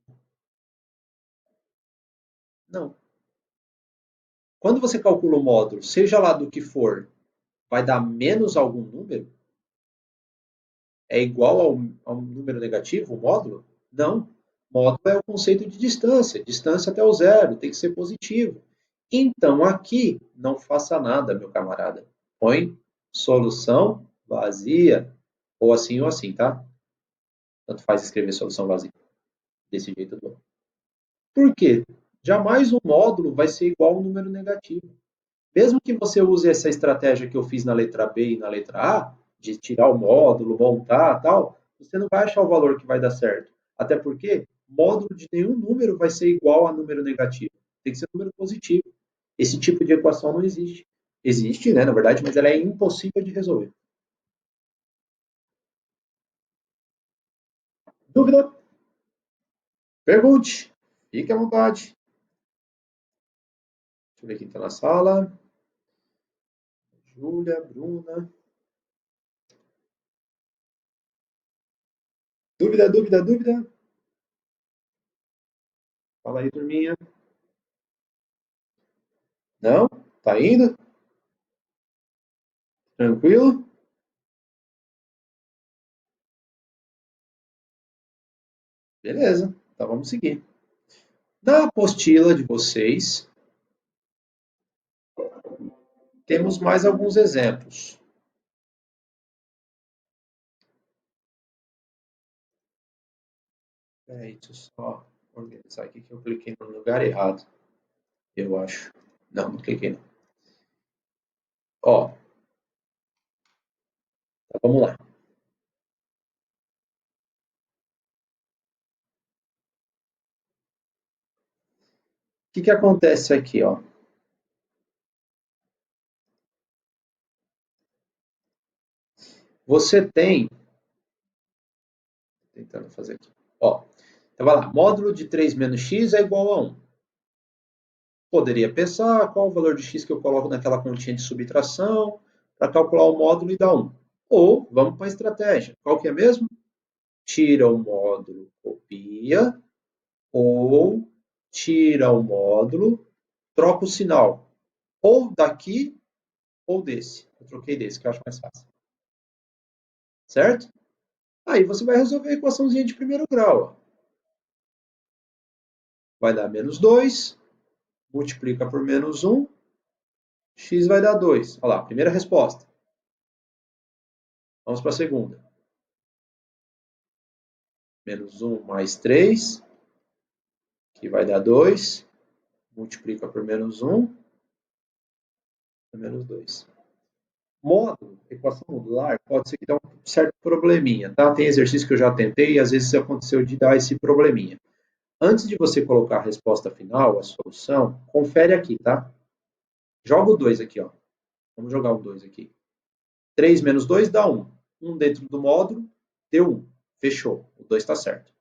Não. Quando você calcula o módulo, seja lá do que for, vai dar menos algum número? É igual ao número negativo, o módulo? Não. Módulo é o conceito de distância. Distância até o zero, tem que ser positivo. Então, aqui, não faça nada, meu camarada. Põe solução vazia. Ou assim, tá? Tanto faz escrever solução vazia. Desse jeito do. Por quê? Jamais o módulo vai ser igual ao número negativo. Mesmo que você use essa estratégia que eu fiz na letra B e na letra A, de tirar o módulo, montar tal, você não vai achar o valor que vai dar certo. Até porque módulo de nenhum número vai ser igual a número negativo. Tem que ser número positivo. Esse tipo de equação não existe. Existe, né, na verdade, mas ela é impossível de resolver. Dúvida? Pergunte. Fique à vontade. Deixa eu ver quem está na sala. Júlia, Bruna. Dúvida, dúvida, dúvida? Fala aí, turminha. Não? Tá indo? Tranquilo? Beleza, então vamos seguir. Na apostila de vocês, temos mais alguns exemplos. Peraí, deixa eu só organizar aqui que eu cliquei no lugar errado, eu acho. Não, não cliquei não. Ó, então vamos lá. O que acontece aqui, ó? Você tem, tentando fazer aqui, ó, então vai lá, módulo de 3 menos x é igual a 1. Poderia pensar qual o valor de x que eu coloco naquela continha de subtração para calcular o módulo e dar 1. Ou, vamos para a estratégia. Qual que é mesmo? Tira o módulo, copia, ou tira o módulo, troca o sinal. Ou daqui, ou desse. Eu troquei desse, que eu acho mais fácil. Certo? Aí você vai resolver a equaçãozinha de primeiro grau. Ó. Vai dar -2, multiplica por -1, x vai dar 2. Olha lá, primeira resposta. Vamos para a segunda. -1 mais 3, que vai dar 2. Multiplica por -1, -2. Módulo, equação modular, pode ser que dê um certo probleminha, tá? Tem exercício que eu já tentei e às vezes aconteceu de dar esse probleminha. Antes de você colocar a resposta final, a solução, confere aqui, tá? Joga o 2 aqui, ó. Vamos jogar o 2 aqui. 3 menos 2 dá 1. 1 dentro do módulo, deu 1. Fechou. O 2 está certo.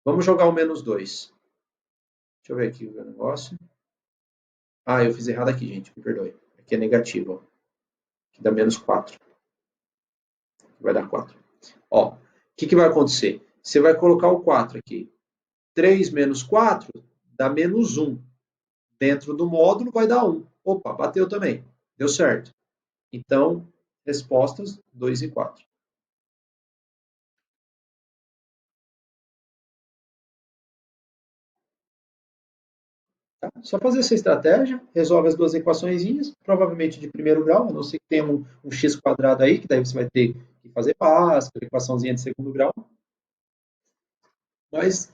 Vamos jogar o -2. Deixa eu ver aqui o negócio. Ah, eu fiz errado aqui, gente. Me perdoe. Aqui é negativo, ó. Aqui dá -4. Vai dar 4. Ó, o que vai acontecer? Você vai colocar o 4 aqui. 3 menos 4 dá -1. Dentro do módulo vai dar 1. Opa, bateu também. Deu certo. Então, respostas 2 e 4. Tá? Só fazer essa estratégia, resolve as duas equações, provavelmente de primeiro grau, a não ser que tenha um x quadrado aí, que daí você vai ter que fazer Bhaskara, equaçãozinha de segundo grau, mas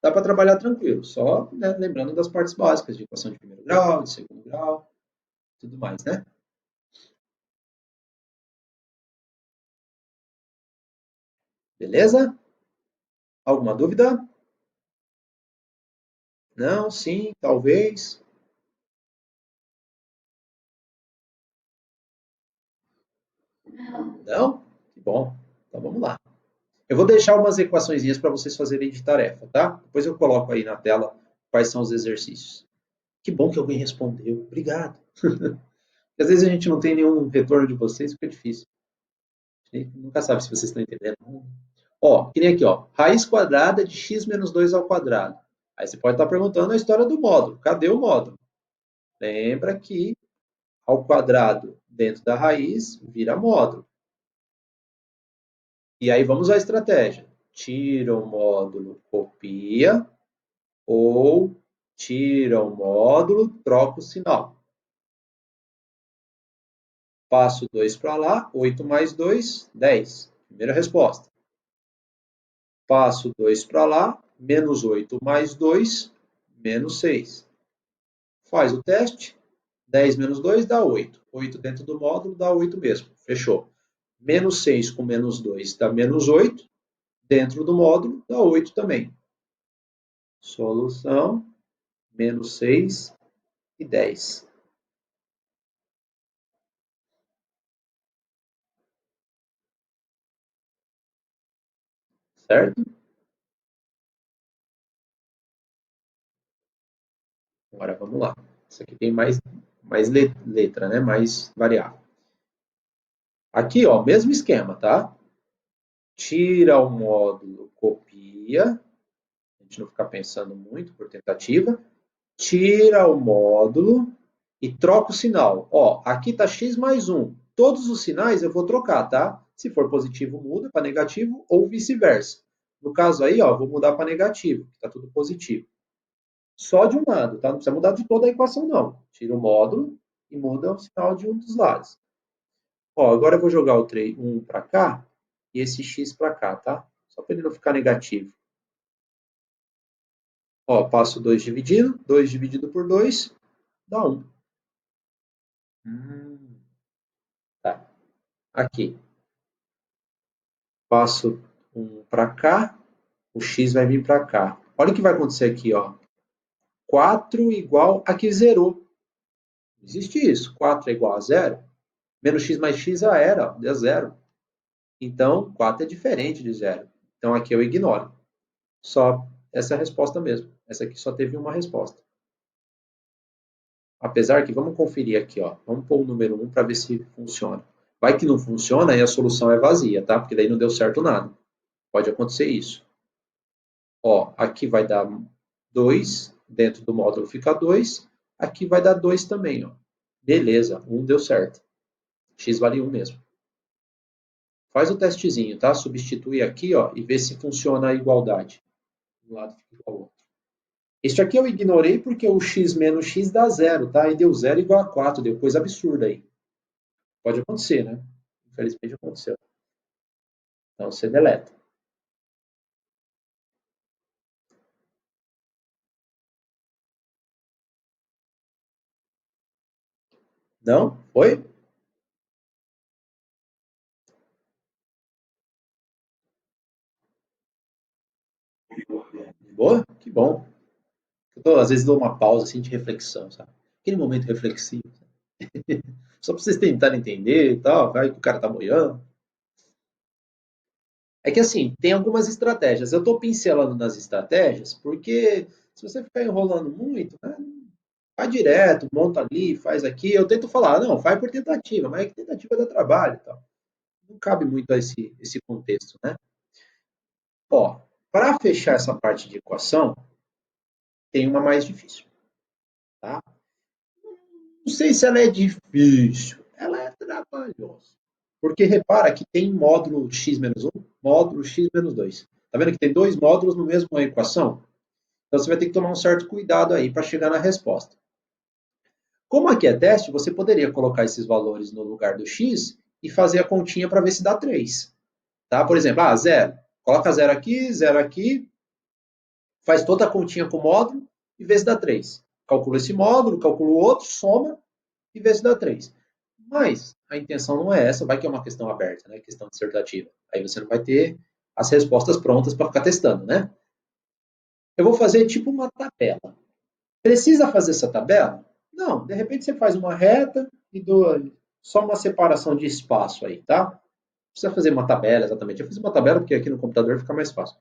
dá para trabalhar tranquilo, só né, lembrando das partes básicas de equação de primeiro grau, de segundo grau, tudo mais, né? Beleza? Alguma dúvida? Não, sim, talvez. Não? Que bom. Então vamos lá. Eu vou deixar umas equaçõezinhas para vocês fazerem de tarefa, tá? Depois eu coloco aí na tela quais são os exercícios. Que bom que alguém respondeu. Obrigado. Às vezes a gente não tem nenhum retorno de vocês, fica difícil. A gente nunca sabe se vocês estão entendendo. Ó, que nem aqui, ó. Raiz quadrada de x menos 2 ao quadrado. Aí você pode estar perguntando a história do módulo. Cadê o módulo? Lembra que ao quadrado dentro da raiz vira módulo. E aí vamos à estratégia. Tira o módulo, copia, ou tira o módulo, troca o sinal. Passo 2 para lá, 8 mais 2, 10. Primeira resposta. Passo 2 para lá, menos 8 mais 2, menos 6. Faz o teste, 10 menos 2 dá 8. 8 dentro do módulo dá 8 mesmo. Fechou. Menos 6 com menos 2 dá menos 8. Dentro do módulo dá 8 também. Solução, menos 6 e 10. Certo? Agora vamos lá. Isso aqui tem mais letra, né? Mais variável. Aqui, ó, mesmo esquema, tá? Tira o módulo, copia. A gente não ficar pensando muito por tentativa. Tira o módulo e troca o sinal. Ó, aqui tá x mais 1. Todos os sinais eu vou trocar, tá? Se for positivo, muda para negativo ou vice-versa. No caso aí, ó, vou mudar para negativo, que tá tudo positivo. Só de um lado, tá? Não precisa mudar de toda a equação, não. Tira o módulo e muda o sinal de um dos lados. Ó, agora eu vou jogar o 1 para cá e esse x para cá, tá? Só para ele não ficar negativo. Ó, passo 2 dividido por 2 dá 1. Tá. Aqui. Passo 1 para cá, o x vai vir para cá. Olha o que vai acontecer aqui, ó. 4 igual, aqui zerou. Não existe isso. 4 é igual a zero. Menos x mais x já era, ó, deu zero. Então, 4 é diferente de zero. Então, aqui eu ignoro. Só essa é a resposta mesmo. Essa aqui só teve uma resposta. Apesar que, vamos conferir aqui, ó. Vamos pôr o número 1 para ver se funciona. Vai que não funciona e a solução é vazia, tá? Porque daí não deu certo nada. Pode acontecer isso. Ó, aqui vai dar 2, dentro do módulo fica 2. Aqui vai dar 2 também, ó. Beleza, 1 deu certo. X vale 1 mesmo. Faz o testezinho, tá? Substitui aqui, ó, e vê se funciona a igualdade. Um lado fica igual ao outro. Este aqui eu ignorei porque o x menos x dá zero, tá? E deu zero igual a 4, deu coisa absurda aí. Pode acontecer, né? Infelizmente aconteceu. Então você deleta. Não? Foi? Boa? Que bom. Às vezes dou uma pausa assim de reflexão, sabe? Aquele momento reflexivo. Só para vocês tentarem entender e tal, vai que o cara tá boiando. É que assim, tem algumas estratégias. Eu estou pincelando nas estratégias porque se você ficar enrolando muito, né, vai direto, monta ali, faz aqui. Eu tento falar, não, faz por tentativa, mas é que tentativa dá trabalho e tal. Não cabe muito a esse contexto, né? Ó, para fechar essa parte de equação, tem uma mais difícil, tá? Não sei se ela é difícil, ela é trabalhosa. Porque repara que tem módulo x menos 1, módulo x menos 2. Tá vendo que tem dois módulos no mesmo equação? Então você vai ter que tomar um certo cuidado aí para chegar na resposta. Como aqui é teste, você poderia colocar esses valores no lugar do x e fazer a continha para ver se dá 3. Tá? Por exemplo, 0. Coloca 0 aqui, faz toda a continha com o módulo e vê se dá 3. Calcula esse módulo, calcula o outro, soma e vê se dá 3. Mas a intenção não é essa, vai que é uma questão aberta, né? Questão dissertativa. Aí você não vai ter as respostas prontas para ficar testando, né? Eu vou fazer tipo uma tabela. Precisa fazer essa tabela? Não, de repente você faz uma reta e só uma separação de espaço aí, tá? precisa fazer uma tabela exatamente. Eu fiz uma tabela porque aqui no computador fica mais fácil.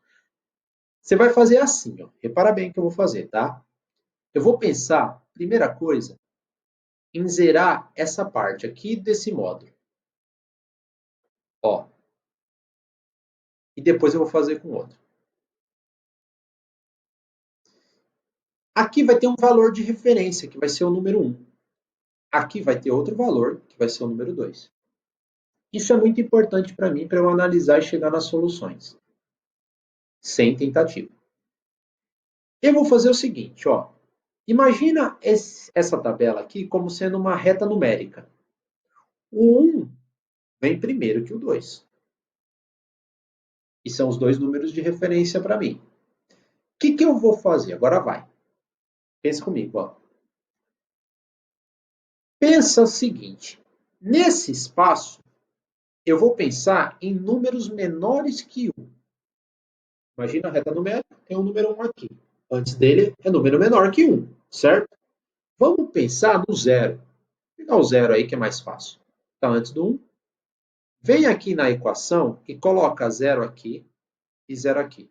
Você vai fazer assim, ó. Repara bem o que eu vou fazer, tá? Eu vou pensar, primeira coisa, em zerar essa parte aqui desse módulo. Ó. E depois eu vou fazer com outro. Aqui vai ter um valor de referência, que vai ser o número 1. Aqui vai ter outro valor, que vai ser o número 2. Isso é muito importante para mim, para eu analisar e chegar nas soluções. Sem tentativa. Eu vou fazer o seguinte, ó. Imagina essa tabela aqui como sendo uma reta numérica. O 1 vem primeiro que o 2. E são os dois números de referência para mim. O que eu vou fazer? Agora vai. Pensa comigo, ó. Pensa o seguinte. Nesse espaço, eu vou pensar em números menores que 1. Imagina a reta numérica, tem um número 1 aqui. Antes dele é número menor que 1, certo? Vamos pensar no zero. Vou pegar o zero aí que é mais fácil. Está antes do 1. Vem aqui na equação e coloca zero aqui e zero aqui.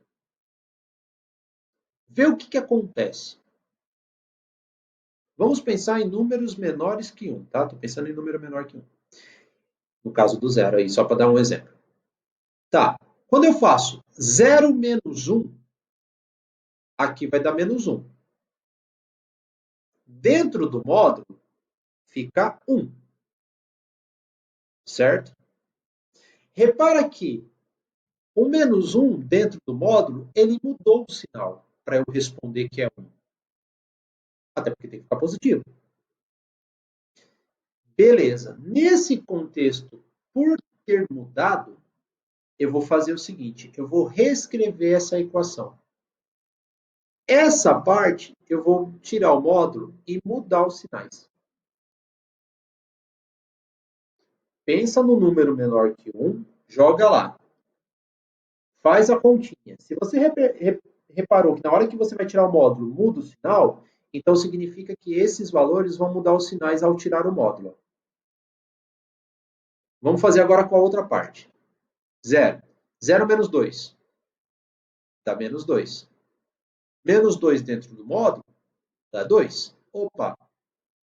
Vê o que acontece. Vamos pensar em números menores que 1, tá? Estou pensando em número menor que 1. No caso do zero aí, só para dar um exemplo. Tá. Quando eu faço 0 menos 1, aqui vai dar menos 1. Dentro do módulo, fica 1. Certo? Repara que o menos 1 dentro do módulo, ele mudou o sinal para eu responder que é 1. Até porque tem que ficar positivo. Beleza. Nesse contexto, por ter mudado, eu vou fazer o seguinte, eu vou reescrever essa equação. Essa parte, eu vou tirar o módulo e mudar os sinais. Pensa no número menor que 1, joga lá. Faz a continha. Se você reparou que na hora que você vai tirar o módulo, muda o sinal, então significa que esses valores vão mudar os sinais ao tirar o módulo. Vamos fazer agora com a outra parte. 0. 0 menos 2. Dá menos 2. Menos 2 dentro do módulo dá 2. Opa,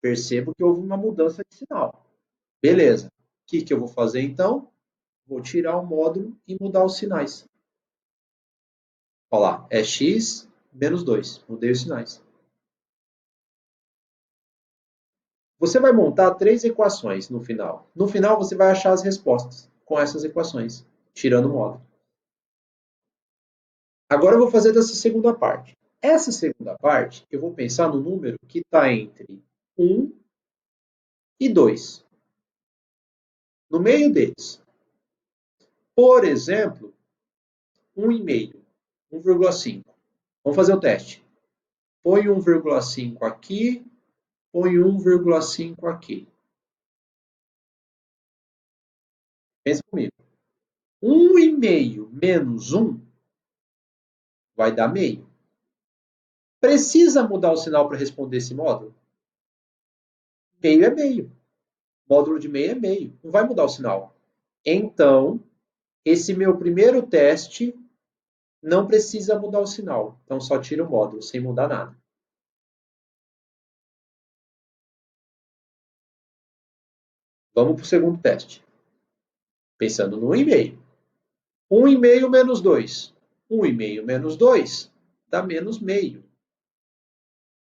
percebo que houve uma mudança de sinal. Beleza. O que eu vou fazer então? Vou tirar o módulo e mudar os sinais. Olha lá, é x menos 2. Mudei os sinais. Você vai montar 3 equações no final. No final, você vai achar as respostas com essas equações, tirando o módulo. Agora eu vou fazer dessa segunda parte. Essa segunda parte, eu vou pensar no número que está entre 1 e 2. No meio deles. Por exemplo, 1,5, 1,5. Vamos fazer o teste. Põe 1,5 aqui, põe 1,5 aqui. Pensa comigo. 1,5 menos 1 vai dar meio. Precisa mudar o sinal para responder esse módulo? Meio é meio. Módulo de meio é meio. Não vai mudar o sinal. Então, esse meu primeiro teste não precisa mudar o sinal. Então, só tira o módulo, sem mudar nada. Vamos para o segundo teste. Pensando no 1,5. 1,5 menos 2. 1,5 menos 2 dá menos meio.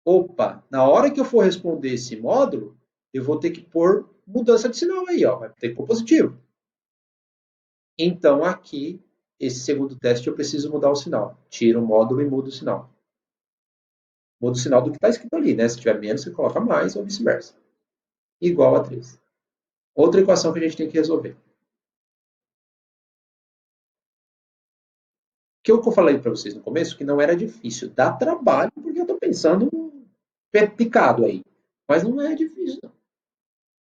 Opa, na hora que eu for responder esse módulo, eu vou ter que pôr mudança de sinal aí, ó. Vai ter que pôr positivo. Então, aqui, esse segundo teste, eu preciso mudar o sinal. Tiro o módulo e mudo o sinal. Muda o sinal do que está escrito ali, né? Se tiver menos, você coloca mais ou vice-versa. Igual a 3. Outra equação que a gente tem que resolver. Que eu falei para vocês no começo que não era difícil. Dá trabalho, porque eu estou pensando picado aí. Mas não é difícil, não.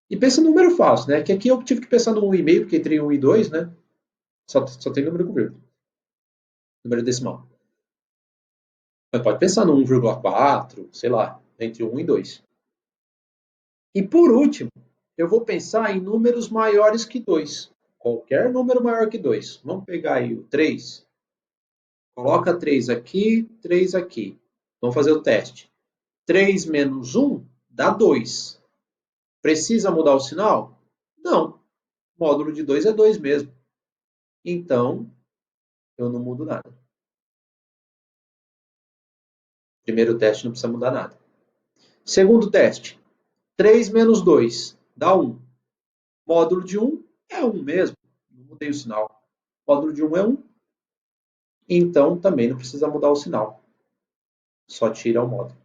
E pensa no número fácil, né? Que aqui eu tive que pensar no 1,5, porque entre 1 e 2, né? Só tem número comigo. Número decimal. Mas pode pensar no 1,4, sei lá, entre 1 e 2. E por último, eu vou pensar em números maiores que 2. Qualquer número maior que 2. Vamos pegar aí o 3. Coloca 3 aqui, 3 aqui. Vamos fazer o teste. 3 menos 1 dá 2. Precisa mudar o sinal? Não. O módulo de 2 é 2 mesmo. Então, eu não mudo nada. Primeiro teste não precisa mudar nada. Segundo teste. 3 menos 2 dá 1. Módulo de 1 é 1 mesmo. Não mudei o sinal. Módulo de 1 é 1. Então, também não precisa mudar o sinal. Só tira o módulo.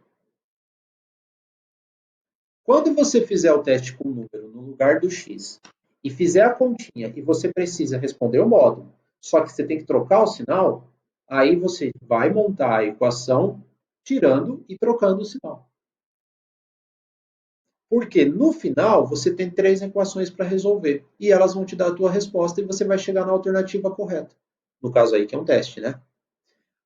Quando você fizer o teste com o número no lugar do x e fizer a continha e você precisa responder o módulo, só que você tem que trocar o sinal, aí você vai montar a equação tirando e trocando o sinal. Porque no final você tem 3 equações para resolver e elas vão te dar a tua resposta e você vai chegar na alternativa correta. No caso aí que é um teste, né?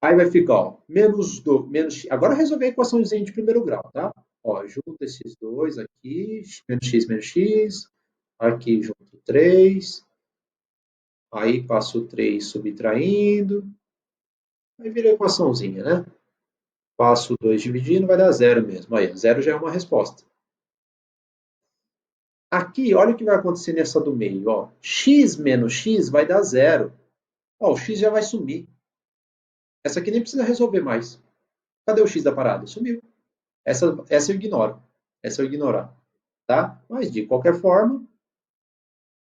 Aí vai ficar, ó, menos x. Agora resolver a equaçãozinha de primeiro grau, tá? Ó, junta esses dois aqui, menos x, aqui junto 3, aí passo o 3 subtraindo, aí vira a equaçãozinha, né? Passo o 2 dividindo, vai dar zero mesmo. Aí, zero já é uma resposta. Aqui, olha o que vai acontecer nessa do meio, ó. X menos x vai dar zero. Ó, o x já vai sumir. Essa aqui nem precisa resolver mais. Cadê o x da parada? Sumiu. Essa eu ignoro. Essa eu ignorar. Tá? Mas, de qualquer forma,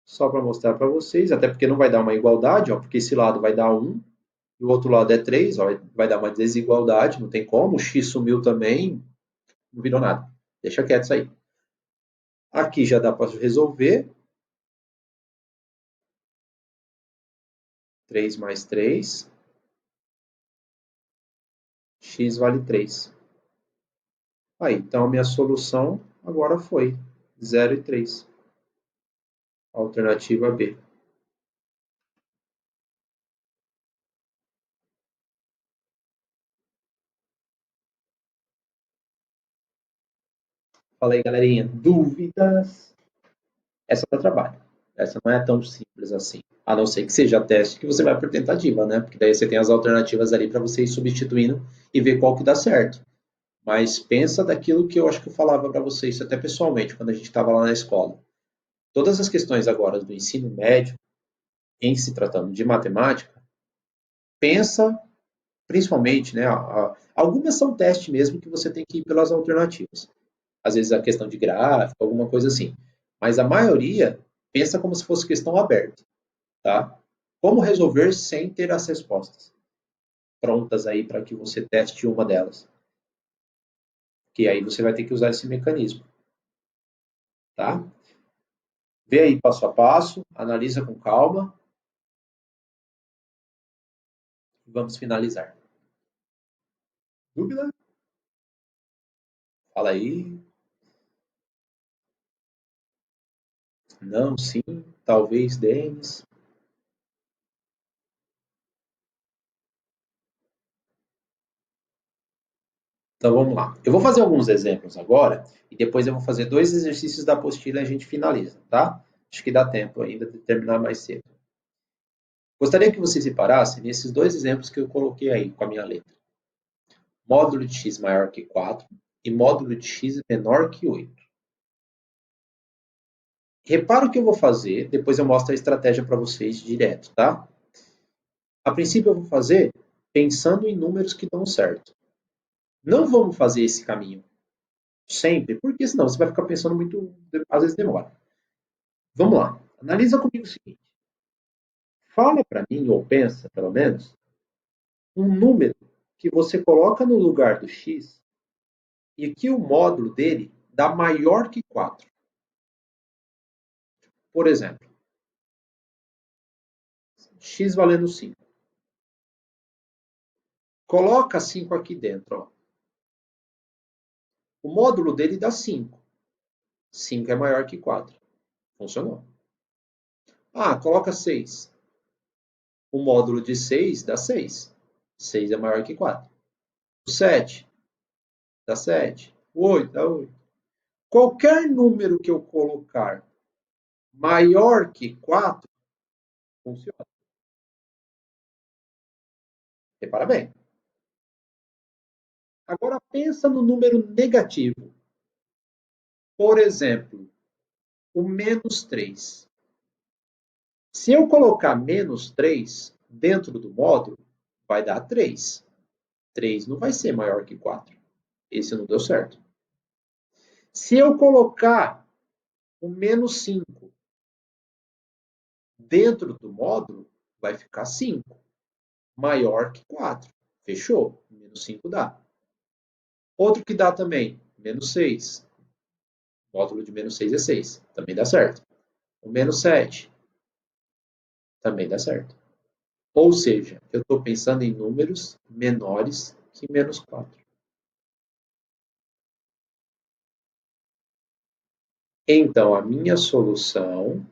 só para mostrar para vocês, até porque não vai dar uma igualdade, ó, porque esse lado vai dar 1 e o outro lado é 3, ó, vai dar uma desigualdade, não tem como. O x sumiu também, não virou nada. Deixa quieto isso aí. Aqui já dá para resolver. 3 mais 3. X vale 3. Aí, então a minha solução agora foi 0 e 3. Alternativa B. Fala aí, galerinha. Dúvidas? Essa dá trabalho. Essa não é tão simples assim. A não ser que seja teste que você vai por tentativa, né? Porque daí você tem as alternativas ali para você ir substituindo e ver qual que dá certo. Mas pensa daquilo que eu acho que eu falava para vocês até pessoalmente, quando a gente estava lá na escola. Todas as questões agora do ensino médio, em se tratando de matemática, pensa principalmente, né? Algumas são teste mesmo que você tem que ir pelas alternativas. Às vezes a questão de gráfico, alguma coisa assim. Mas a maioria pensa como se fosse questão aberta, tá? Como resolver sem ter as respostas prontas aí para que você teste uma delas. Que aí você vai ter que usar esse mecanismo, tá? Vê aí passo a passo, analisa com calma e vamos finalizar. Dúvida? Fala aí. Não, sim, talvez, Denis. Então vamos lá. Eu vou fazer alguns exemplos agora e depois eu vou fazer 2 exercícios da apostila e a gente finaliza, tá? Acho que dá tempo ainda de terminar mais cedo. Gostaria que você separasse nesses 2 exemplos que eu coloquei aí com a minha letra. Módulo de x maior que 4 e módulo de x menor que 8. Repara o que eu vou fazer, depois eu mostro a estratégia para vocês direto, tá? A princípio eu vou fazer pensando em números que dão certo. Não vamos fazer esse caminho sempre, porque senão você vai ficar pensando muito, às vezes demora. Vamos lá, analisa comigo o seguinte. Fala para mim, ou pensa, pelo menos, um número que você coloca no lugar do x e que o módulo dele dá maior que 4. Por exemplo, x valendo 5. Coloca 5 aqui dentro. Ó. O módulo dele dá 5. 5 é maior que 4. Funcionou. Ah, coloca 6. O módulo de 6 dá 6. 6 é maior que 4. O 7 dá 7. O 8 dá 8. Qualquer número que eu colocar maior que 4 Funciona. Repara bem. Agora pensa no número negativo. Por exemplo, o menos 3. Se eu colocar menos 3 dentro do módulo, vai dar 3. 3 não vai ser maior que 4. Esse não deu certo. Se eu colocar o menos 5 dentro do módulo, vai ficar 5. Maior que 4. Fechou? Menos 5 dá. Outro que dá também, menos 6. Módulo de menos 6 é 6. Também dá certo. O menos 7 também dá certo. Ou seja, eu estou pensando em números menores que menos 4. Então, a minha solução,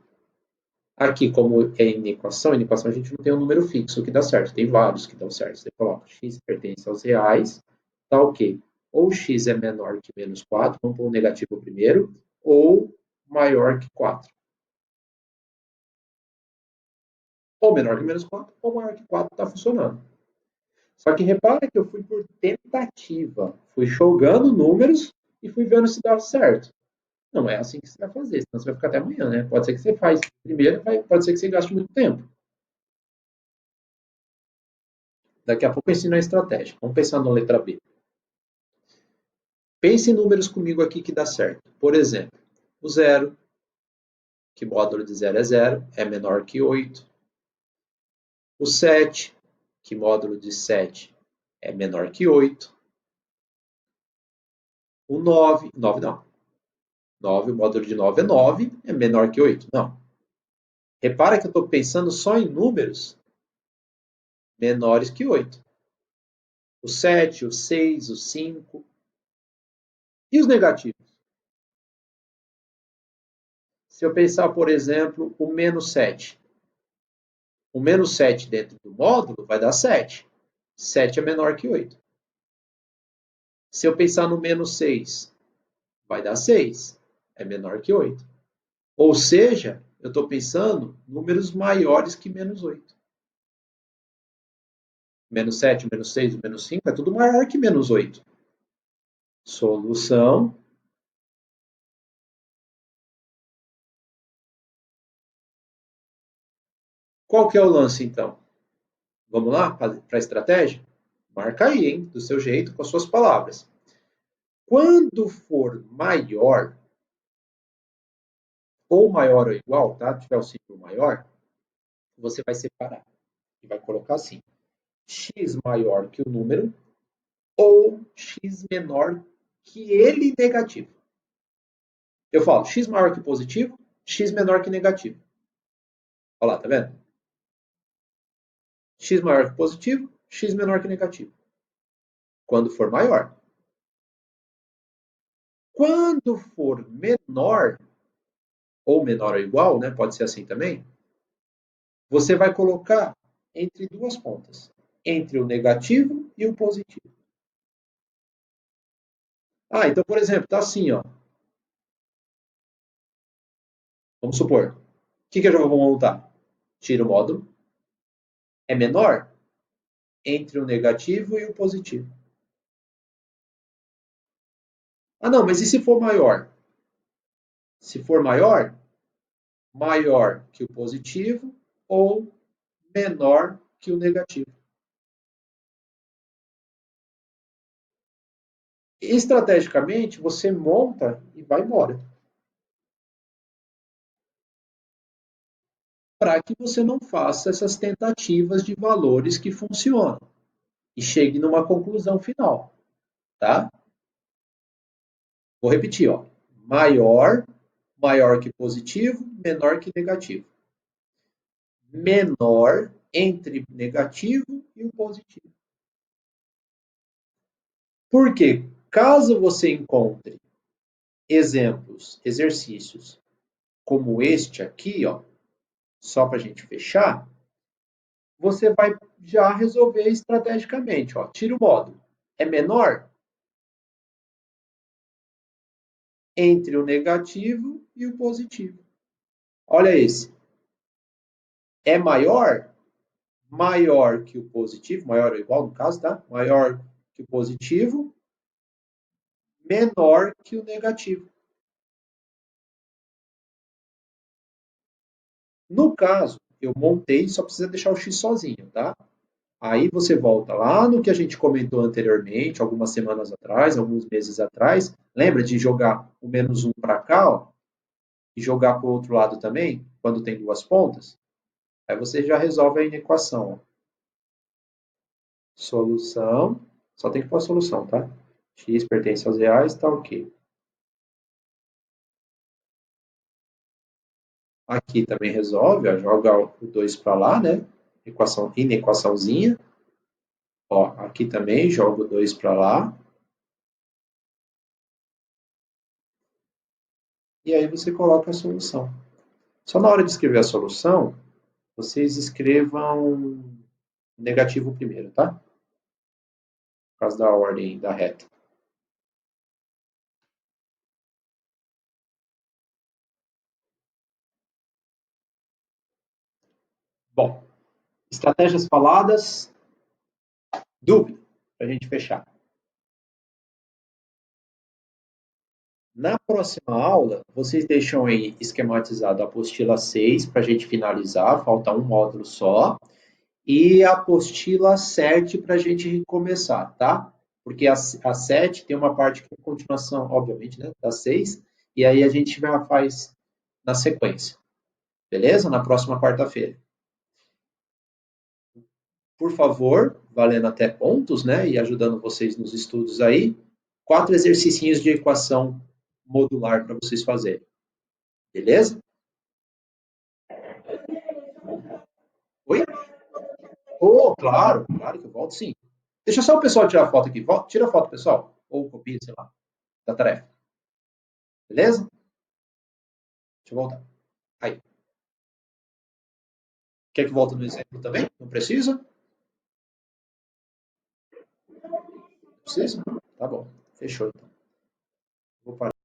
aqui como é em equação a gente não tem um número fixo que dá certo, tem vários que dão certo. Você coloca x pertence aos reais, tá ok. Ou x é menor que menos 4, vamos pôr o negativo primeiro, ou maior que 4. Ou menor que menos 4, ou maior que 4, está funcionando. Só que repara que eu fui por tentativa, fui jogando números e fui vendo se dava certo. Não é assim que você vai fazer, senão você vai ficar até amanhã, né? Pode ser que você faz primeiro, pode ser que você gaste muito tempo. Daqui a pouco eu ensino a estratégia. Vamos pensar na letra B. Pense em números comigo aqui que dá certo. Por exemplo, o zero, que módulo de zero é zero, é menor que 8. O 7, que módulo de 7 é menor que 8. O 9, 9 não. 9, o módulo de 9 é 9, é menor que 8. Não. Repara que eu estou pensando só em números menores que 8. O 7, o 6, o 5. E os negativos? Se eu pensar, por exemplo, o menos 7. O menos 7 dentro do módulo vai dar 7. 7 é menor que 8. Se eu pensar no menos 6, vai dar 6. É menor que 8. Ou seja, eu estou pensando em números maiores que menos 8. Menos 7, menos 6, menos 5 é tudo maior que menos 8. Solução. Qual que é o lance, então? Vamos lá para a estratégia? Marca aí, hein? Do seu jeito, com as suas palavras. Quando for maior, ou maior ou igual, tá? Tiver o símbolo maior, você vai separar e vai colocar assim: x maior que o número ou x menor que ele negativo. Eu falo x maior que positivo, x menor que negativo. Olha lá, tá vendo? X maior que positivo, x menor que negativo. Quando for maior. Quando for menor, ou menor ou igual, né? Pode ser assim também. Você vai colocar entre duas pontas, entre o negativo e o positivo. Ah, então, por exemplo, tá assim, ó. Vamos supor. O que eu já vou montar? Tira o módulo. É menor entre o negativo e o positivo. Ah, não, mas e se for maior? Se for maior, maior que o positivo ou menor que o negativo. Estrategicamente, você monta e vai embora. Para que você não faça essas tentativas de valores que funcionam e chegue numa conclusão final, tá? Vou repetir, ó. Maior, maior que positivo, menor que negativo. Menor entre negativo e o positivo. Por quê? Caso você encontre exemplos, exercícios como este aqui, ó, só para a gente fechar, você vai já resolver estrategicamente. Ó. Tira o módulo. É menor entre o negativo e o positivo. Olha esse. é maior, maior que o positivo, maior ou igual no caso, tá? Maior que o positivo, menor que o negativo. No caso, eu montei, só precisa deixar o x sozinho, tá? Aí você volta lá no que a gente comentou anteriormente, algumas semanas atrás, alguns meses atrás. Lembra de jogar o menos um para cá, ó, e jogar para o outro lado também, quando tem duas pontas? Aí você já resolve a inequação. Ó. Solução, só tem que pôr a solução, tá? X pertence aos reais, tá ok. Aqui também resolve, ó, joga o 2 para lá, né? Inequaçãozinha. Ó, aqui também joga o 2 para lá. E aí você coloca a solução. Só na hora de escrever a solução, vocês escrevam negativo primeiro, tá? Por causa da ordem da reta. Bom, estratégias faladas, dúvida, para a gente fechar. Na próxima aula, vocês deixam aí esquematizado a apostila 6 para a gente finalizar, falta um módulo só, e a apostila 7 para a gente começar, tá? Porque a 7 tem uma parte que é continuação, obviamente, né, da 6, e aí a gente faz na sequência, beleza? Na próxima quarta-feira. Por favor, valendo até pontos, né, e ajudando vocês nos estudos aí, 4 exercícios de equação modular para vocês fazerem, beleza? Oi? Oh, claro, claro que eu volto sim. Deixa só o pessoal tirar a foto aqui. Tira a foto, pessoal. Ou copia, sei lá, da tarefa. Beleza? Deixa eu voltar. Aí. Quer que volte no exemplo também? Não precisa? Precisa? Tá bom. Fechou então. Vou parar.